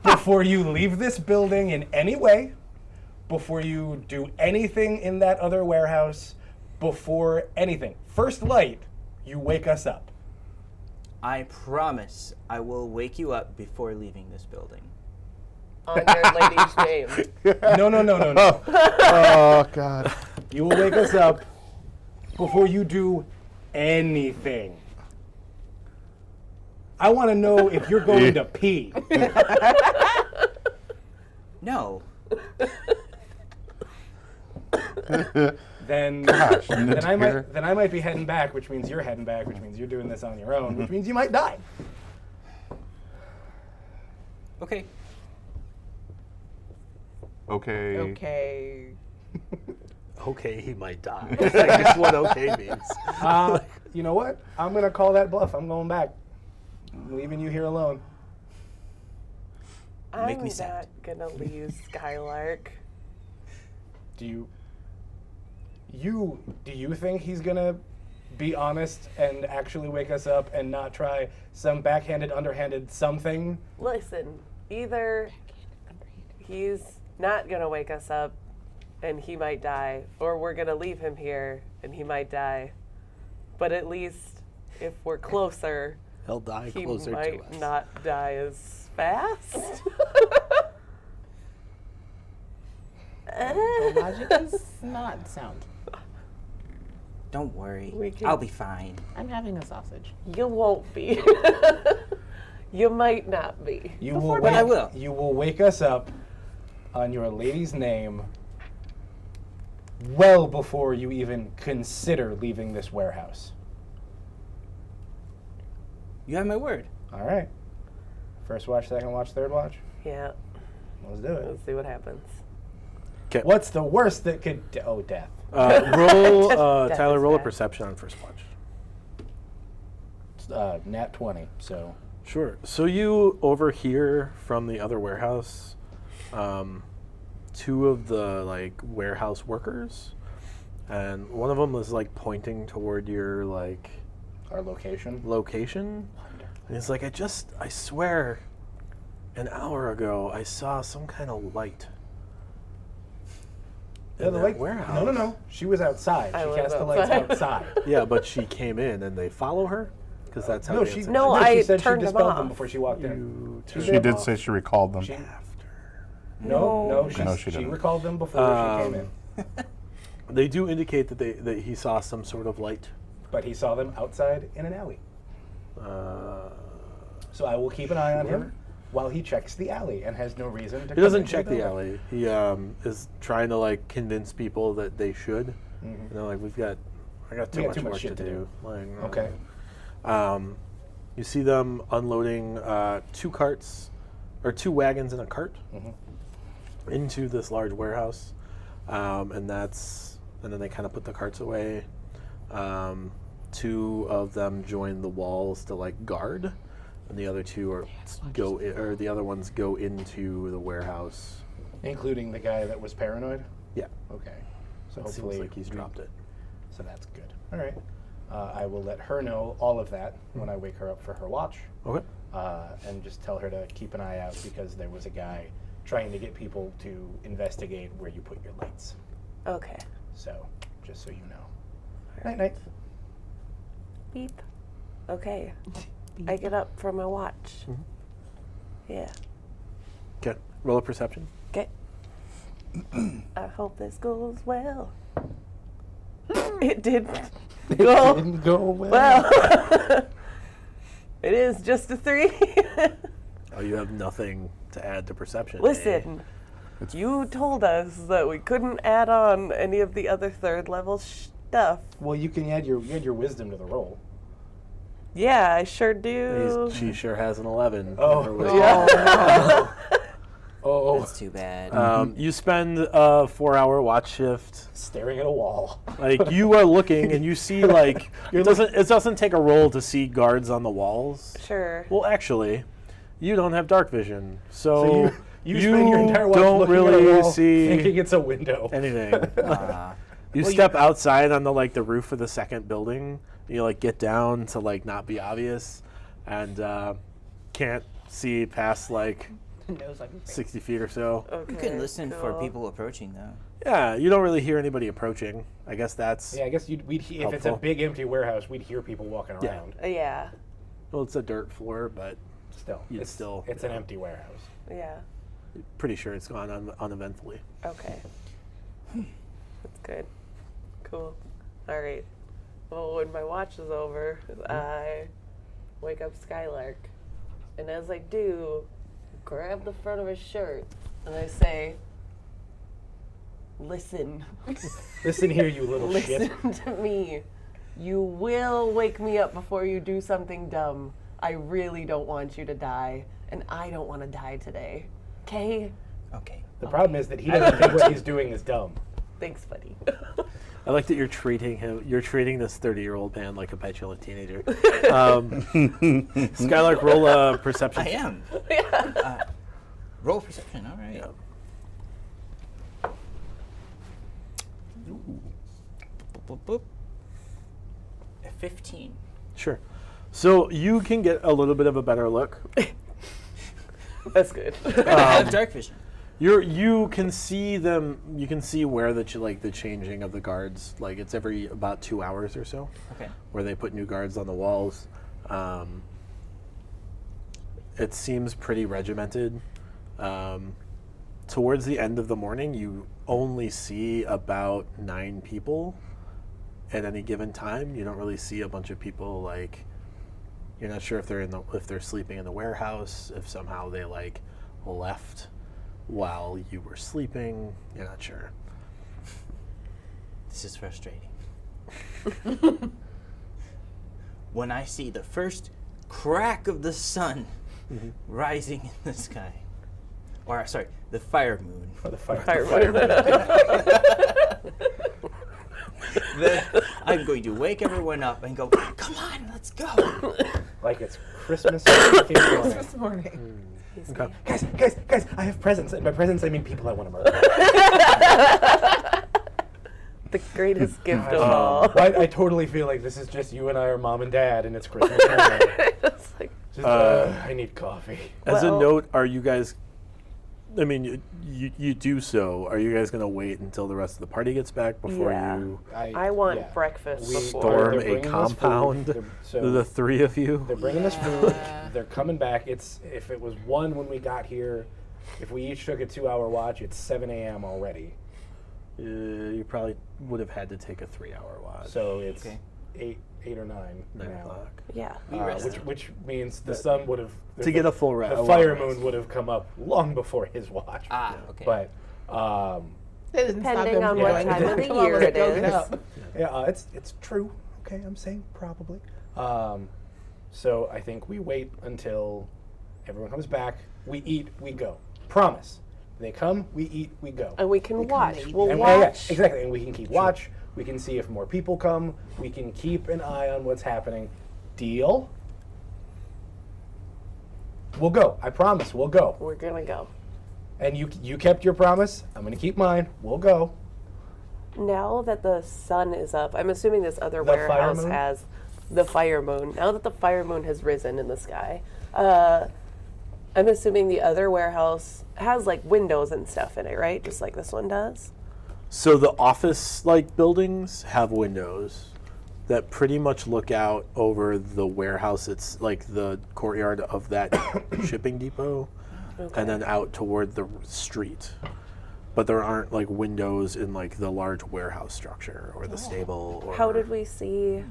Before you leave this building in any way, before you do anything in that other warehouse, before anything, first light, you wake us up. I promise I will wake you up before leaving this building. On your lady's name. No. Oh God. You will wake us up before you do anything. I want to know if you're going to pee. No. Then, Gosh, then I Nadir. might be heading back, which means you're heading back, which means you're doing this on your own, which means you might die. Okay. Okay. Okay. Okay, he might die. I guess what okay means. You know what? I'm gonna call that bluff. I'm going back. I'm leaving you here alone. Make me I'm sad. not gonna leave Skylark. Do you think he's gonna be honest and actually wake us up and not try some backhanded, underhanded something? Listen, either he's not gonna wake us up and he might die, or we're gonna leave him here and he might die. But at least if we're closer, He'll die he closer to might us. not die as fast. The logic is not sound. Don't worry. We can- I'll be fine. I'm having a sausage. You won't be. You might not be. You Before will. But I wake- will. You will wake us up on your lady's name well before you even consider leaving this warehouse. You have my word. All right. First watch, second watch, third watch. Yeah, Let's do it. let's see what happens. What's the worst that could? Oh, death. Roll, Death Tyler. is Roll a bad. perception on first watch. Nat 20. So Sure. So you overhear from the other warehouse, two of the like warehouse workers, and one of them was like pointing toward your like our location. location, and he's like, I swear, an hour ago I saw some kind of light. Yeah, in the that light. warehouse. No. She was outside. I She was cast the lights outside. outside. Yeah, but she came in and they follow her because that's how No, they she. answer. No, she I said turned she them dispelled them off. before she walked in. You She turned She them did off say she recalled them. She- after. No, she, No, she she didn't. recalled them before she came in. They do indicate that he saw some sort of light. But he saw them outside in an alley. Uh, So I will keep an eye on him while he checks the alley and has no reason to. he come doesn't into check the building. alley. He is trying to like convince people that they should. And they're like, I got too got much too much work shit to to do. Like, Okay. You see them unloading two wagons and a cart into this large warehouse, and then they kind of put the carts away. Two of them join the walls to like guard, and the other two the other ones go into the warehouse. Including the guy that was paranoid. Yeah, Okay. So it hopefully seems like he's dropped it. So that's good. All right. I will let her know all of that when I wake her up for her watch, Okay. and just tell her to keep an eye out because there was a guy trying to get people to investigate where you put your lights. Okay. So, just so you know. Night, night. Beep. Okay. I get up from my watch. Yeah. Okay. Roll a perception. Okay. I hope this goes well. It did go Didn't go well. well. It is just a 3. Oh, you have nothing to add to perception. Listen, you told us that we couldn't add on any of the other third level stuff. Well, you can add your wisdom to the roll. Yeah, I sure do. She sure has an 11. Oh. in her wisdom. Yeah. Oh, That's too bad. You spend a 4-hour watch shift. staring at a wall. Like you are looking and you see like it doesn't take a roll to see guards on the walls. Sure. Well, actually, you don't have dark vision, so You spend your entire watch don't looking at really a wall, see thinking it's a window. anything. Ah. You step outside on the roof of the second building. You like get down to like not be obvious, and can't see past like Nose like 60 feet or so. Okay. You can listen for cool. people approaching, though. Yeah, you don't really hear anybody approaching. I guess that's Yeah, I guess we'd if it's a Helpful. big empty warehouse, we'd hear people walking Yeah. around. Yeah. well, it's a dirt floor, but Still, You'd it's still, it's an empty warehouse. Yeah. pretty sure it's gone uneventfully. Okay. That's good. Cool. All right. Well, when my watch is over, I wake up Skylark. And as I do, grab the front of his shirt and I say, listen. Listen here, you little Listen shit. to me. You will wake me up before you do something dumb. I really don't want you to die, and I don't want to die today. Okay? Okay. The problem is that he doesn't think what he's doing is dumb. Thanks, buddy. I like that you're treating this 30-year-old man like a petulant teenager. Skylark, roll a perception. I am. Roll perception, all right. Yeah. Boop, boop. 15. Sure. So you can get a little bit of a better look. That's good. I have dark vision. You can see them. You can see where the changing of the guards. Like it's every about 2 hours or so. Okay. Where they put new guards on the walls. It seems pretty regimented. Towards the end of the morning, you only see about 9 people at any given time. You don't really see a bunch of people like. You're not sure if they're sleeping in the warehouse. If somehow they like left while you were sleeping. You're not sure. This is frustrating. When I see the first crack of the sun rising in the sky, or sorry, the fire moon. Or the fire. Then I'm going to wake everyone up and go, come on, let's go. Like it's Christmas morning. This morning. Okay. Guys, I have presents. And by presents, I mean people I want to murder. The greatest gift of all. I totally feel like this is just you and I are mom and dad, and it's Christmas morning. It's like, Just, I need coffee. As a Well- note, are you guys? I mean, you do so. Are you guys going to wait until the rest of the party gets back before Yeah. you I want breakfast before. storm they're a bringing us food. compound? So The 3 of you. they're bringing us food. They're coming back. If it was 1 when we got here, if we each took a 2-hour watch, it's 7 a.m. already. You probably would have had to take a 3-hour watch. So it's Okay. 8 or 9 9 now. o'clock. Yeah. Which means the sun would have To get a full rest. the fire moon would have come up long before his watch. Okay. But It doesn't stop Depending them on from what going, time of the "Come on, year let's it go is." get up." yeah, it's true. Okay, I'm saying probably. So I think we wait until everyone comes back. We eat, we go. Promise. They come, we eat, we go. And we can watch. We'll And watch. exactly, and we can keep watch. We can see if more people come. We can keep an eye on what's happening. Deal? We'll go. I promise. We'll go. We're gonna go. And you kept your promise. I'm going to keep mine. We'll go. Now that the sun is up, I'm assuming this other The fire warehouse moon? has the fire moon. Now that the fire moon has risen in the sky, I'm assuming the other warehouse has like windows and stuff in it, right? Just like this one does. So the office-like buildings have windows that pretty much look out over the warehouse. It's like the courtyard of that shipping depot, and then out toward the street. But there aren't like windows in like the large warehouse structure or the stable. Or How did we see?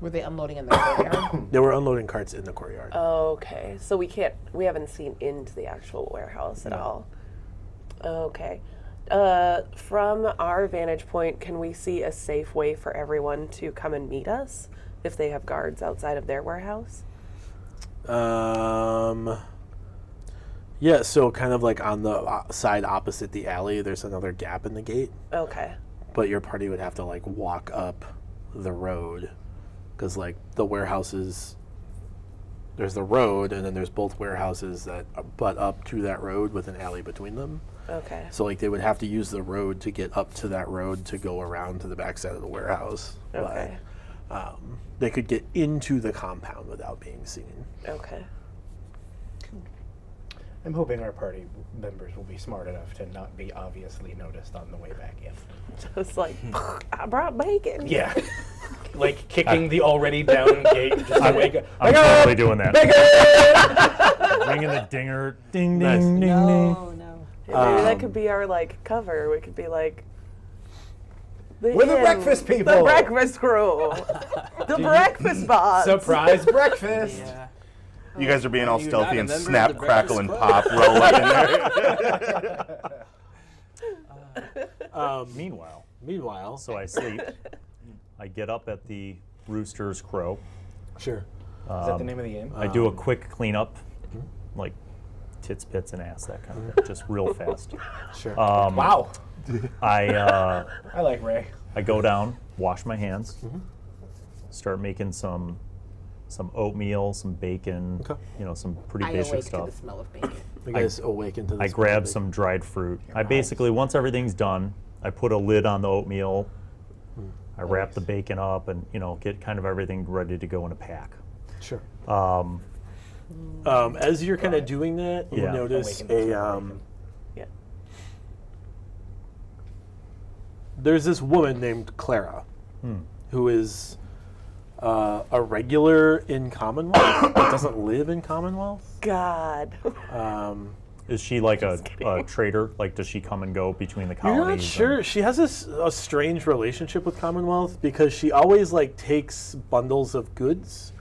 Were they unloading in the courtyard? They were unloading carts in the courtyard. Okay, so we haven't seen into the actual warehouse at all. Okay. From our vantage point, can we see a safe way for everyone to come and meet us if they have guards outside of their warehouse? Yeah, so kind of like on the side opposite the alley, there's another gap in the gate, Okay. but your party would have to like walk up the road because like the warehouses, there's the road and then there's both warehouses that butt up to that road with an alley between them. Okay. So like they would have to use the road to get up to that road to go around to the backside of the warehouse. Okay. But they could get into the compound without being seen. Okay. I'm hoping our party members will be smart enough to not be obviously noticed on the way back in. Just like, I brought bacon. Yeah. Like kicking the already down gate just to wake up. I'm Wake up! totally doing that. Bacon! Ringing the dinger. Ding, Nice. ding, ding, ding. No. Yeah, maybe that could be our like cover. We could be like, We're the breakfast people. The breakfast crew. The breakfast bots. Surprise breakfast! Yeah. You guys are being all Are you stealthy not a and member of snap, the crackle, and Breakfast pop roll up in there. Meanwhile, so I sleep. I get up at the rooster's crow. Sure. Is that the name of the game? I do a quick cleanup, like tits, pits, and ass, that kind of thing, just real fast. Sure. Wow. I I like Ray. I go down, wash my hands, start making some oatmeal, some bacon, Okay. some pretty I basic awake to stuff. the smell of bacon. You guys awaken to this. I grab some dried fruit. I basically, once everything's done, I put a lid on the oatmeal. I wrap the bacon up and, get kind of everything ready to go in a pack. Sure. As you're kind of doing that, you Yeah. notice Awaken to the smell of a bacon. Yeah. there's this woman named Clara, who is a regular in Commonwealth, but doesn't live in Commonwealth. God. Is she like a trader? Like, does she come and go between the colonies? You're not sure. She has a strange relationship with Commonwealth because she always like takes bundles of goods,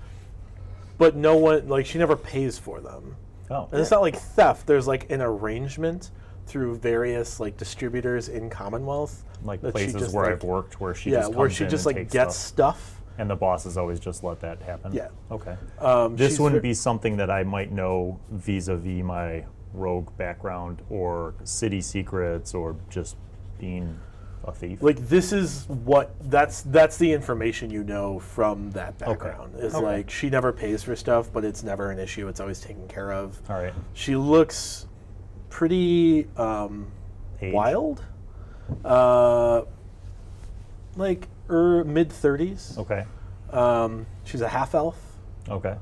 but no one like she never pays for them. Oh, And it's not like theft. There's like an arrangement through various like distributors in Commonwealth, like that she places just, where like- I've worked, where she yeah, just comes where she in just and like takes gets stuff, stuff. and the bosses always just let that happen. Yeah. Okay. She's This wouldn't ver- be something that I might know vis-a-vis my rogue background or city secrets or just being a thief. Like this is what that's the information you know from that background. Is Okay. like she never pays for stuff, but it's never an issue. It's always taken care of. All right. She looks pretty Age? wild, like mid 30s. Okay. She's a half elf. Okay.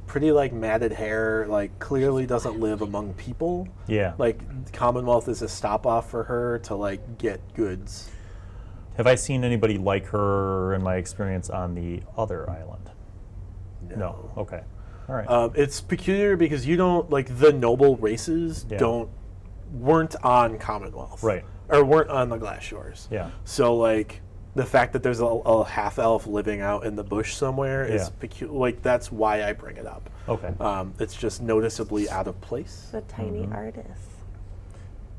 Pretty like matted hair. Like clearly doesn't live among people. Yeah. Like Commonwealth is a stop off for her to like get goods. Have I seen anybody like her in my experience on the other island? No. Okay. All right. It's peculiar because you don't like the noble races Yeah. weren't on Commonwealth, Right. Or weren't on the Glass Shores. Yeah. So like the fact that there's a half elf living out in the bush somewhere is Yeah. peculiar. Like that's why I bring it up. Okay. It's just noticeably out of place. The tiny Mm-hmm. artist.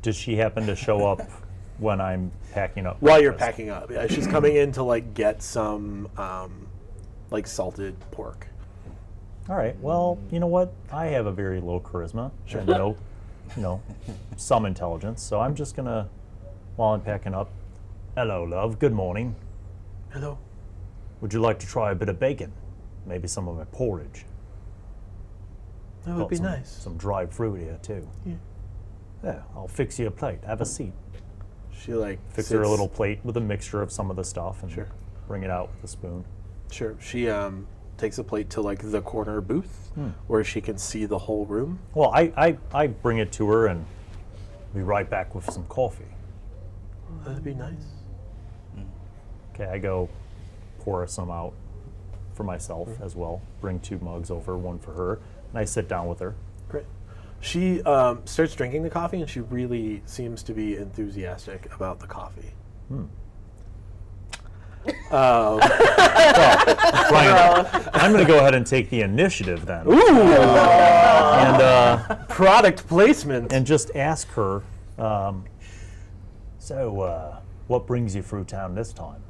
Does she happen to show up when I'm packing up? While you're breakfast? packing up, yeah, she's coming in to like get some like salted pork. All right. Well, you know what? I have a very low charisma and no, some intelligence. So I'm just gonna, while I'm packing up, hello, love. Good morning. Hello. Would you like to try a bit of bacon? Maybe some of my porridge. That would Got be some, nice. Some dried fruit here too. Yeah. Yeah. I'll fix you a plate. Have a seat. She like Fix her a sits- little plate with a mixture of some of the stuff and Sure. bring it out with a spoon. Sure. She takes a plate to like the corner booth where she can see the whole room. Well, I bring it to her and be right back with some coffee. That'd be nice. Okay, I go pour some out for myself as well. Bring 2 mugs over, one for her, and I sit down with her. Great. She starts drinking the coffee, and she really seems to be enthusiastic about the coffee. Brian, I'm going to go ahead and take the initiative then, Ooh! and Product placement. and just ask her. So, what brings you through town this time?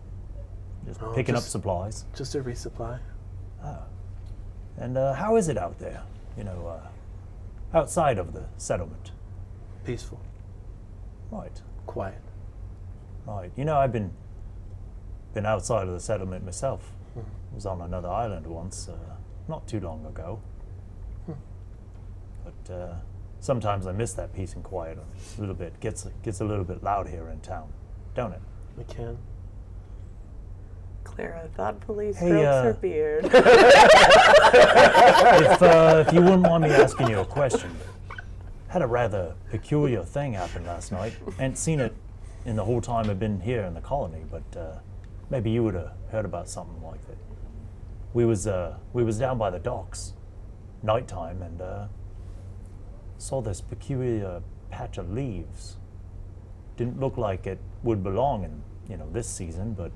Just picking up just- supplies. Just a resupply. And how is it out there? Outside of the settlement. Peaceful. Right. Quiet. Right. I've been outside of the settlement myself. Was on another island once, not too long ago. But sometimes I miss that peace and quiet a little bit. Gets a little bit loud here in town, don't it? We can. Clara thoughtfully Hey, strokes her beard. If you wouldn't mind me asking you a question, had a rather peculiar thing happen last night. Ain't seen it in the whole time I've been here in the colony, but maybe you would have heard about something like that. We was down by the docks, nighttime, and saw this peculiar patch of leaves. Didn't look like it would belong in this season, but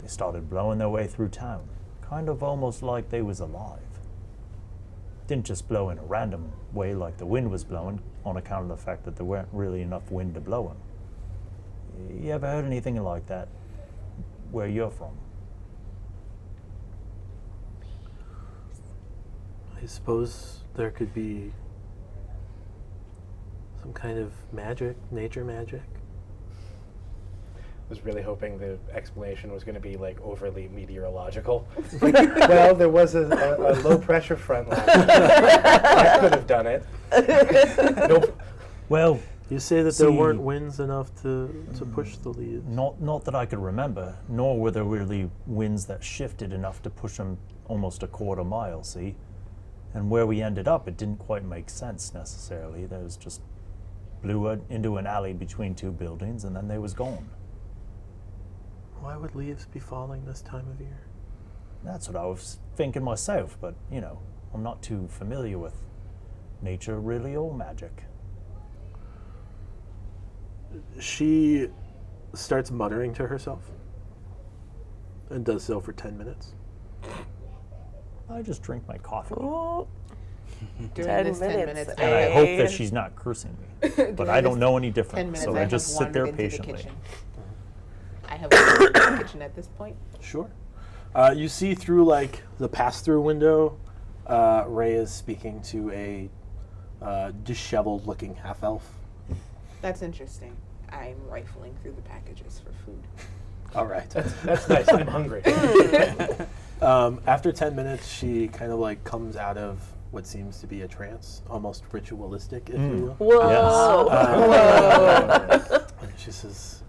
they started blowing their way through town, kind of almost like they was alive. Didn't just blow in a random way like the wind was blowing, on account of the fact that there weren't really enough wind to blow them. You ever heard anything like that where you're from? I suppose there could be some kind of magic, nature magic. Was really hoping the explanation was going to be like overly meteorological. Like, well, there was a low pressure front last night. That could have done it. Nope. Well, You say that there See- weren't winds enough to push the leaves. not that I could remember, nor were there really winds that shifted enough to push them almost a quarter mile, see? And where we ended up, it didn't quite make sense necessarily. There was just blew into an alley between 2 buildings, and then they was gone. Why would leaves be falling this time of year? That's what I was thinking myself, but, you know, I'm not too familiar with nature really or magic. She starts muttering to herself and does so for 10 minutes. I just drink my coffee. Oh, During 10 this 10 minutes. minutes, And I hope that she's not cursing me. But During I don't this know any 10 different, minutes, so I I just have sit there wandered into the patiently. kitchen. I have wandered into the kitchen at this point. Sure. You see through like the pass-through window, Ray is speaking to a disheveled-looking half-elf. That's interesting. I'm rifling through the packages for food. All right. That's nice. I'm hungry. After 10 minutes, she kind of like comes out of what seems to be a trance, almost ritualistic, if you will. whoa. And she says,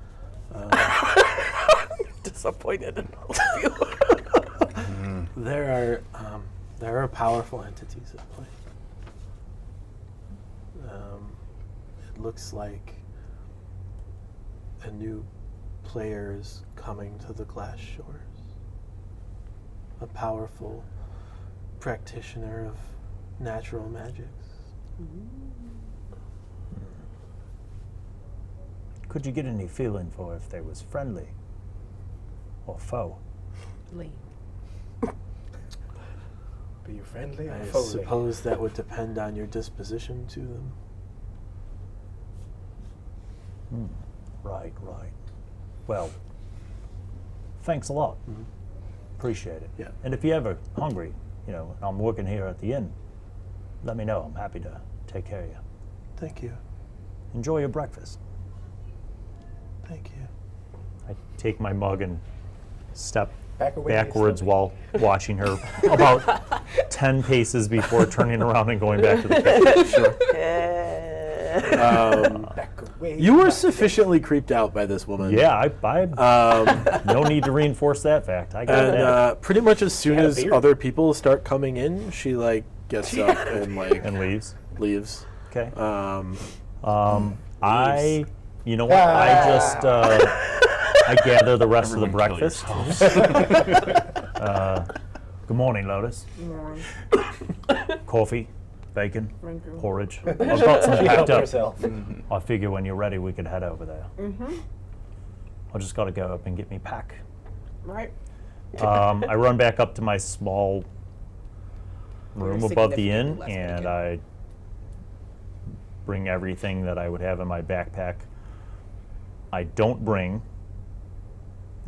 Disappointed in all of you. there are powerful entities at play. It looks like a new player is coming to the Glass Shores. A powerful practitioner of natural magics. Could you get any feeling for if they was friendly or foe? Lee. Be you friendly or I friendly? suppose that would depend on your disposition to them. Right. Well, thanks a lot. Mhm. Appreciate it. Yeah. And if you're ever hungry, you know, I'm working here at the inn, let me know. I'm happy to take care of you. Thank you. Enjoy your breakfast. Thank you. I take my mug and step Back away backwards slowly. while watching her about 10 paces before turning around and going back to the kitchen. Sure. Back away. You were sufficiently creeped out by this woman. Yeah, I no need to reinforce that fact. I got And that. pretty much as soon had a as beard. other people start coming in, she like gets up and like And leaves. leaves. Okay. Um, You know what? I just, I gather the rest of the Everyone kill breakfast. Good morning, Lotus. Coffee, bacon, porridge. I've got some She packed helped up. herself. I figure when you're ready, we could head over there. I just got to go up and get me pack. Right? I run back up to my small room We're above the inn, significantly less and bacon. I bring everything that I would have in my backpack. I don't bring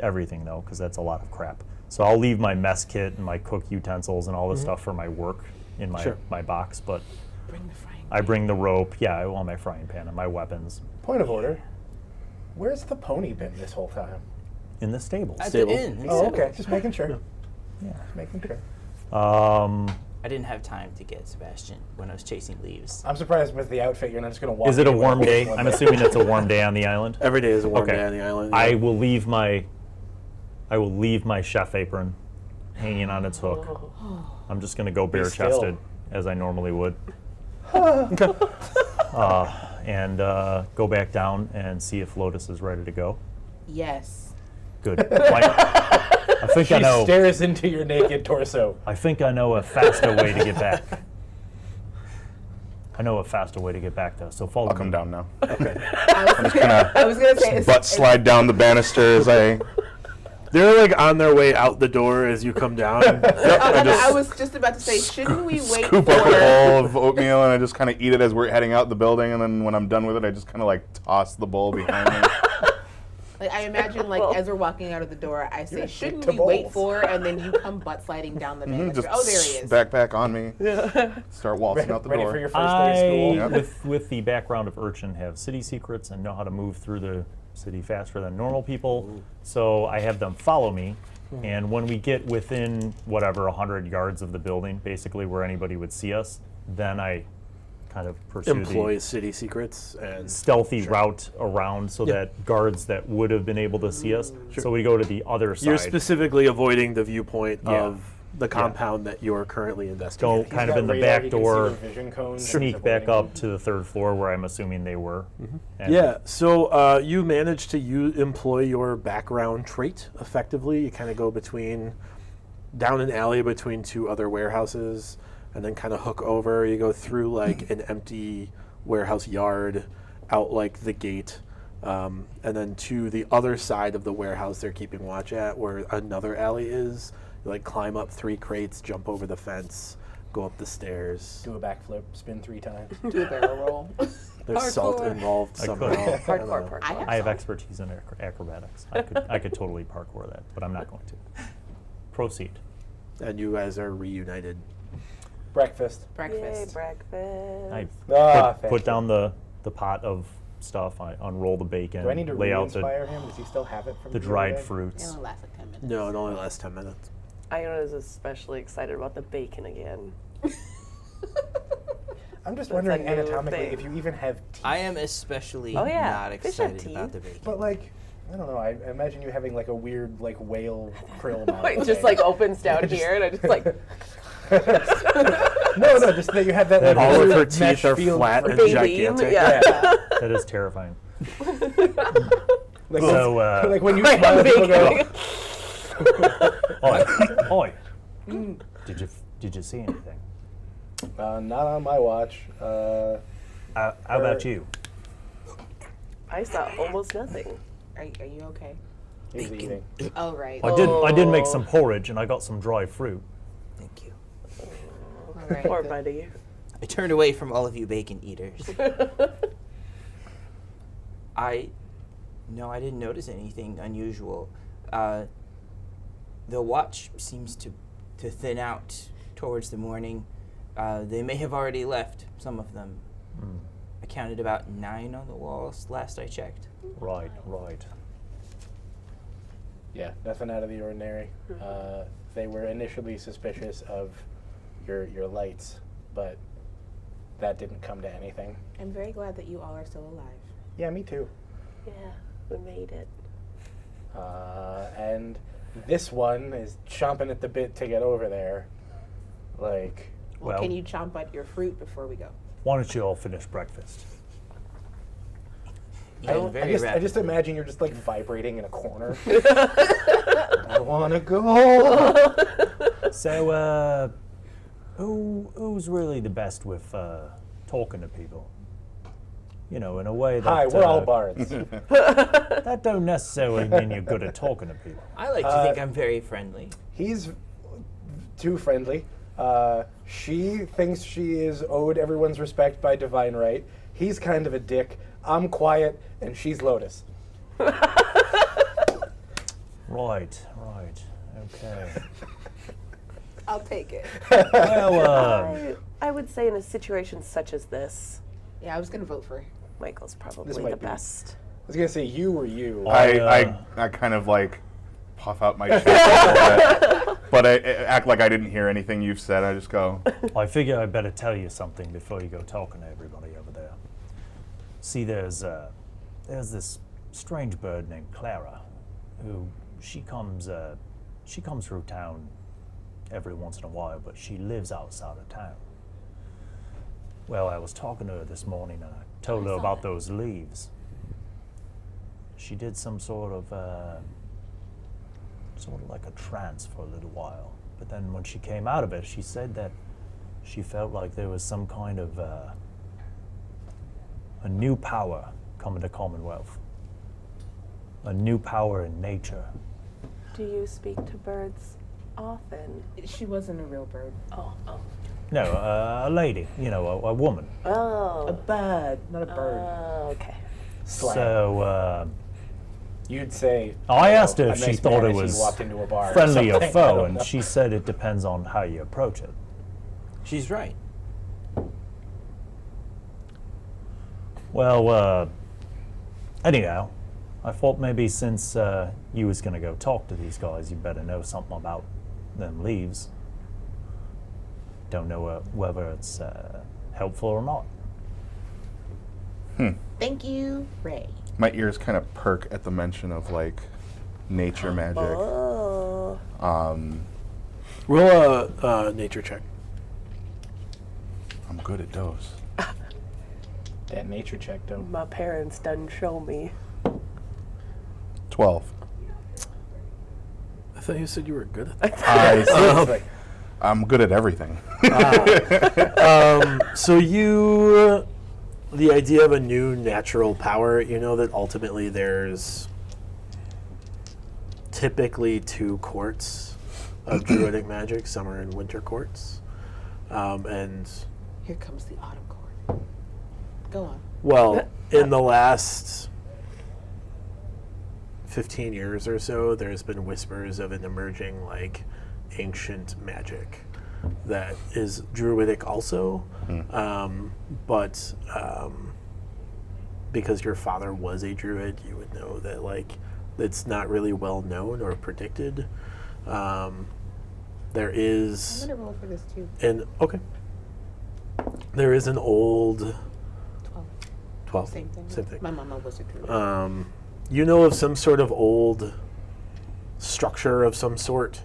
everything, though, because that's a lot of crap. So I'll leave my mess kit and my cook utensils and all this stuff for my work in my, Sure. my box, but Bring the frying I bring the rope, I want my frying pan and my weapons Point of order. Where's the pony been this whole time? in the stables. At Stable. the inn. Oh, okay. Just making sure. Yeah. Just making sure. I didn't have time to get Sebastian when I was chasing leaves. I'm surprised with the outfit. You're not just going to walk. Is it a anywhere warm with day? one I'm day. assuming it's a warm day on the island. every day is a warm Okay. day on the island. I yeah. will leave my chef apron hanging on its hook. I'm just going to go bare-chested still. as I normally would. And go back down and see if Lotus is ready to go. Yes. Good. I think She I know. stares into your naked torso. I think I know a faster way to get back. I know a faster way to get back though. So follow I'll me. come down now. I was gonna say Butt slide down the banister as I. They're like on their way out the door as you come down. I was just about to say, shouldn't we wait Scoop for? up a bowl of oatmeal and I just kind of eat it as we're heading out the building, and then when I'm done with it, I just kind of like toss the bowl behind me. Like, I imagine, like as we're walking out of the door, I say, You're shouldn't addicted we to wait bowls. for? And then you come butt sliding down the banister. Just Oh, there he is. backpack on me. Start waltzing out the Ready door. for your first day of school. Yep. with the background of urchin, have city secrets and know how to move through the city faster than normal people. So I have them follow me. And when we get within whatever 100 yards of the building, basically where anybody would see us, then I kind of pursue Employ the city secrets and stealthy route around so that guards that would have been able to see us. So we go to the other side. you're specifically avoiding the viewpoint Yeah. of the compound that you're currently investigating. Go kind of got in the radar, back he can see door, their vision cones and sneak he's back avoiding up to the 3rd floor where I'm assuming they were. And Yeah, so you manage to employ your background trait effectively. You kind of go down an alley between 2 other warehouses, and then kind of hook over. You go through like an empty warehouse yard, out like the gate, and then to the other side of the warehouse they're keeping watch at, where another alley is. You like climb up 3 crates, jump over the fence, go up the stairs. Do a backflip, spin 3 times. Do a barrel roll. There's salt Parkour. involved I somehow. could. I don't Hardcore know. parkour. I have expertise in acrobatics. I could totally parkour that, but I'm not going to. Proceed. And you guys are reunited. Breakfast. Yay, Breakfast. breakfast. I Ah, put down the pot of stuff. I unroll the bacon. Do I need to lay out the re-inspire him? Does he still have it from the other dried day? It fruits. only lasts like 10 minutes. No, it only lasts 10 minutes. I was especially excited about the bacon again. I'm just That's wondering a new anatomically thing. if you even have teeth. I am especially Oh, yeah. not Fish have excited about the teeth. bacon. But like, I don't know. I imagine you having like a weird like whale krill mouth. It just thing. like opens down Just- here, and I just like no, just that you have that. Like, All of weird her teeth mesh are field flat for- and baleen. gigantic. Yeah. That is terrifying. Like, So, like when you Right, smile, people bacon. go. Oi. Did you see anything? Not on my watch. How about you? I saw almost nothing. Are you okay? He's eating. Oh, right. I did make Oh. some porridge and I got some dry fruit. Thank you. All right. Poor good. buddy. I turned away from all of you bacon eaters. I didn't notice anything unusual. The watch seems to thin out towards the morning. They may have already left, some of them. I counted about 9 on the walls last I checked. Right. Yeah, nothing out of the ordinary. They were initially suspicious of your lights, but that didn't come to anything. I'm very glad that you all are still alive. Yeah, me too. Yeah, we made it. And this one is chomping at the bit to get over there. Like, Well, Well- can you chomp at your fruit before we go? Why don't you all finish breakfast? I just imagine you're just like vibrating in a corner. I wanna go. So, who's really the best with talking to people? You know, in a way that Hi, we're all bards. that don't necessarily mean you're good at talking to people. I like to think I'm very friendly. He's too friendly. She thinks she is owed everyone's respect by divine right. He's kind of a dick. I'm quiet, and she's Lotus. Right. Okay. I'll take it. Well, I would say in a situation such as this, Yeah, I was gonna vote for her. Michael's probably This the might be- best. I was gonna say you or you. I kind of like puff out my chest a little bit, but I act like I didn't hear anything you've said. I just go, I figure I better tell you something before you go talking to everybody over there. See, there's this strange bird named Clara, who she comes through town every once in a while, but she lives outside of town. Well, I was talking to her this morning and I told her about those leaves. She did some sort of like a trance for a little while, but then when she came out of it, she said that she felt like there was some kind of a new power coming to Commonwealth. A new power in nature. Do you speak to birds often? She wasn't a real bird. Oh. No, a lady, a woman. Oh. A bird, not a bird. Oh, okay. Slang. So You'd say. I asked her a if she nice thought man it as was he walked into a bar friendly or something. I foe, don't and know. she said it depends on how you approach it. She's right. Well, anyhow, I thought maybe since you was going to go talk to these guys, you better know something about them leaves. Don't know whether it's helpful or not. Thank you, Ray. my ears kind of perk at the mention of like nature magic. Oh. Roll a nature check. I'm good at those. That nature check, though. My parents done show me. 12. I thought you said you were good at that. I'm good at everything. So the idea of a new natural power, you know that ultimately there's typically 2 courts of druidic magic, summer and winter courts. And Here comes the autumn court. Go on. well, in the last 15 years or so, there's been whispers of an emerging, like, ancient magic that is druidic also. But because your father was a druid, you would know that, like, it's not really well known or predicted. There I'm is gonna roll for this too. there is an old 12. 12. Same thing. Same thing. My mama was a druid. You know of some sort of old structure of some sort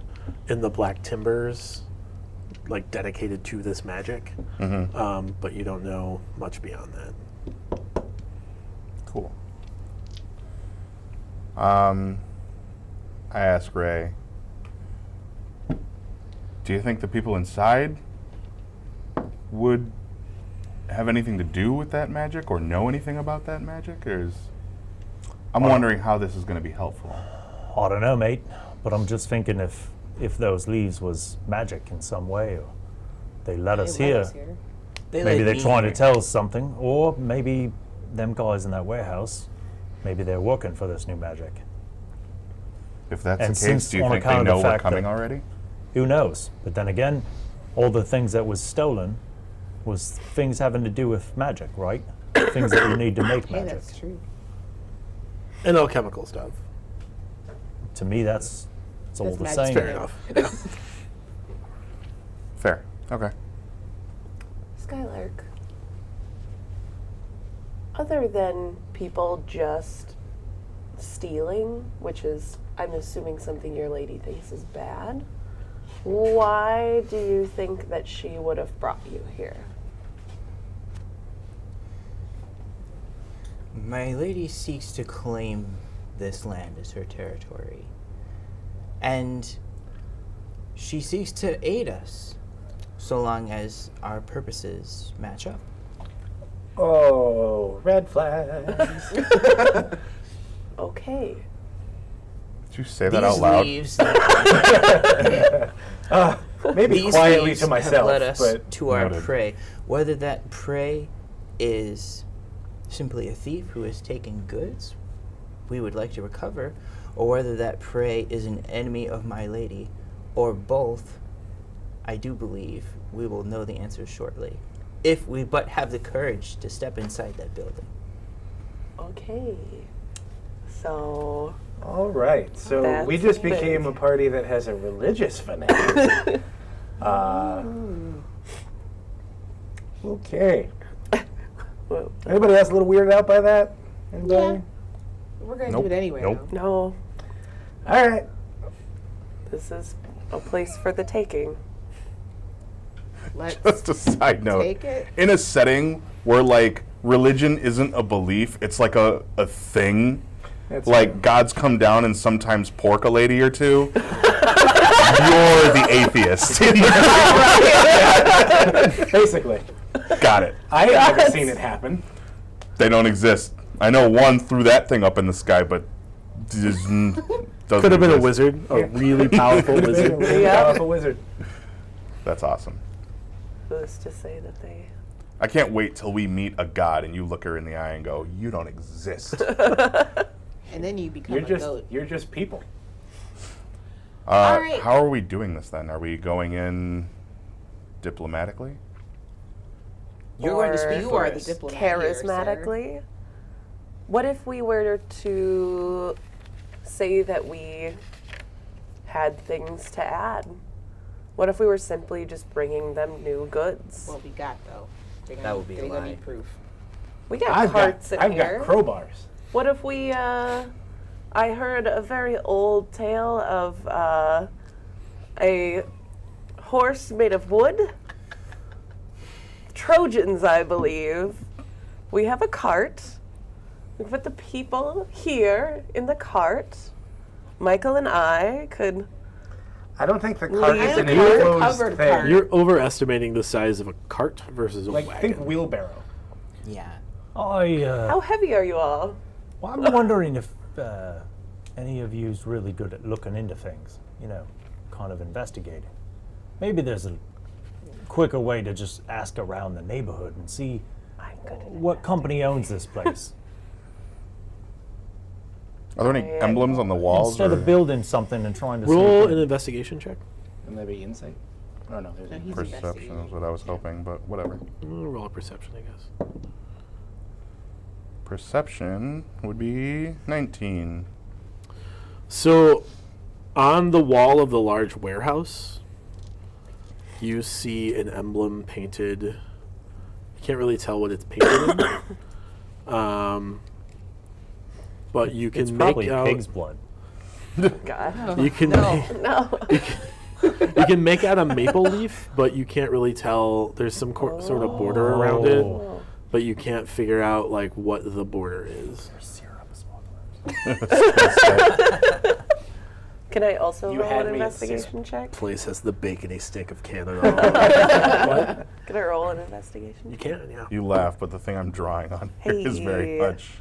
in the Black Timbers, like dedicated to this magic, but you don't know much beyond that. Cool. I ask Ray, do you think the people inside would have anything to do with that magic or know anything about that magic? I'm wondering how this is going to be helpful. I don't know, mate, but I'm just thinking if those leaves was magic in some way, or they let us They here. let us here. They Maybe let they're me trying to here. tell us something, or maybe them guys in that warehouse, maybe they're working for this new magic. If that's And the case, since do you on think they account of the know we're fact coming that- already? Who knows? But then again, all the things that was stolen was things having to do with magic, right? Things that you need to make Hey, magic. that's true. And alchemical stuff. To me, it's all That's the magic. same. Fair enough. Fair. Okay. Skylark. Other than people just stealing, which is, I'm assuming, something your lady thinks is bad, why do you think that she would have brought you here? My lady seeks to claim this land as her territory. And she seeks to aid us, so long as our purposes match up. Oh, red flags. Okay. Did you say that These out loud? leaves, Maybe these quietly leaves to myself, have led us but to our Noted. prey. Whether that prey is simply a thief who has taken goods we would like to recover, or whether that prey is an enemy of my lady, or both, I do believe we will know the answer shortly, if we but have the courage to step inside that building. Okay. So, all right. So That's we just big. became a party that has a religious fanatic. Okay. well, Anybody else a little weirded out by that? Anybody? Yeah. We're gonna Nope. do it anyway. Nope. though. no, All right. this is a place for the taking. Let's Just a side note. take it. In a setting where, like, religion isn't a belief, it's like a thing. That's Like, God's come down and sometimes pork a lady or two. You're the atheist. basically. Got it. I have never seen it happen. They don't exist. I know one threw that thing up in the sky, but doesn't Could have been a exist. wizard, a really powerful Could've been a wizard. really Yeah. powerful wizard. That's awesome. Who's to say that they... I can't wait till we meet a god and you look her in the eye and go, "You don't exist." And then you become You're a just goat. you're just people. All right. How are we doing this then? Are we going in diplomatically? You're going to Or speak You for are the us. diplomat here, sir. charismatically. What if we were to say that we had things to add? What if we were simply just bringing them new goods? What we got though? They're That gonna- would be a they're gonna lie. need proof. We got I've carts got in here. crowbars. What if we, I heard a very old tale of a horse made of wood. Trojans, I believe. We have a cart. We put the people here in the cart. Michael and I could. I don't think the cart is an I have a enclosed covered thing. cart. You're overestimating the size of a cart versus a Like, wagon. think wheelbarrow. Yeah. How heavy are you all? Well, I'm wondering if any of you's really good at looking into things, you know, kind of investigating. Maybe there's a quicker way to just ask around the neighborhood and see I'm good at what company owns this place. Are there any emblems on the walls? Instead or- of building something and trying to Roll see. an investigation check. Wouldn't that be insight? Oh, no, there's he's Perception is what I was hoping, but whatever. Roll a perception, I guess. Perception would be 19. So, on the wall of the large warehouse, you see an emblem painted. You can't really tell what it's painted in. But you can It's make probably out. pig's blood. God. You can No. you can make out a maple leaf, but you can't really tell. There's some sort of border around it, Oh. but you can't figure out like what the border is. Syrup Can I also You roll had an me at investigation check? Place has the bacony stick of Canada. What? Can I roll an investigation? You can, yeah. You laugh, but the thing I'm drawing on here is very Hey. much.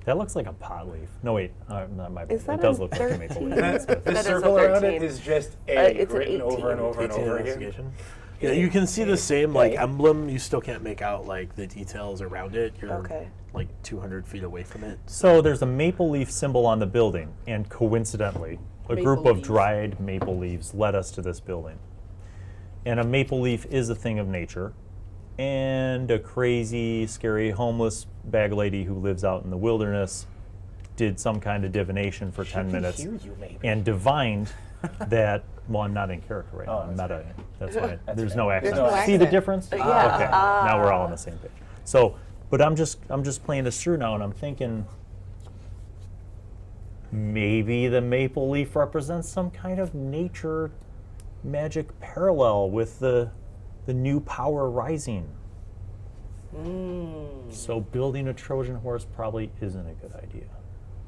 That looks like a pot leaf. No, wait. Not my Is bad. that It does a look like a maple leaf. 13? The That is a circle around it 13. is just A It's an written over 18. and over and 18 over again. investigation. Yeah, you can see the same like emblem. You still can't make out like the details around it. You're Okay. like 200 feet away from it. So there's a maple leaf symbol on the building, and coincidentally, a group Maple of leaf. dried maple leaves led us to this building. And a maple leaf is a thing of nature, and a crazy, scary, homeless bag lady who lives out in the wilderness did some kind of divination for 10 minutes Hear you, maybe. and divined that. Well, I'm not in character right now. I'm that's meta. right. That's why there's right. no accent. no See the accent. difference? Yeah. Okay. Now we're all on the same page. So, but I'm just playing this through now, and I'm thinking maybe the maple leaf represents some kind of nature magic parallel with the new power rising. So building a Trojan horse probably isn't a good idea.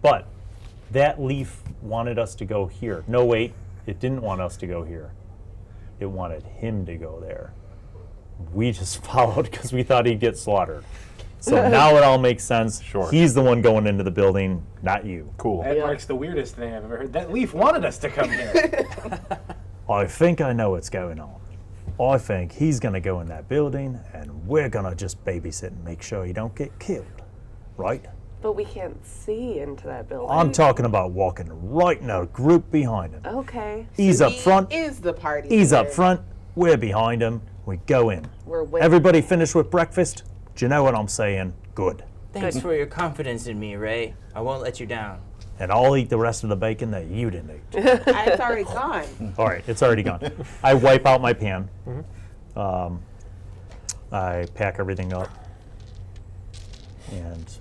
But that leaf wanted us to go here. No, wait, it didn't want us to go here. It wanted him to go there. We just followed because we thought he'd get slaughtered. So now it all makes sense. Sure. He's the one going into the building, not you. Cool. That marks the weirdest thing I've ever heard. That leaf wanted us to come here. I think I know what's going on. I think he's going to go in that building and we're going to just babysit and make sure he don't get killed. Right? But we can't see into that building. I'm talking about walking right in a group behind him. Okay. He's up front. Is the party? He's up leader. front. We're behind him. We go in. We're waiting. Everybody finished with breakfast? Do you know what I'm saying? Good. Thanks for your confidence in me, Ray. I won't let you down. And I'll eat the rest of the bacon that you didn't eat. It's already gone. All right, it's already gone. I wipe out my pan. I pack everything up. And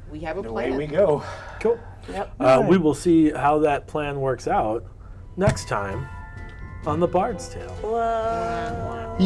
We have a Away plan. we go. Cool. Yep. We will see how that plan works out next time on the Bard's Tale. Whoa.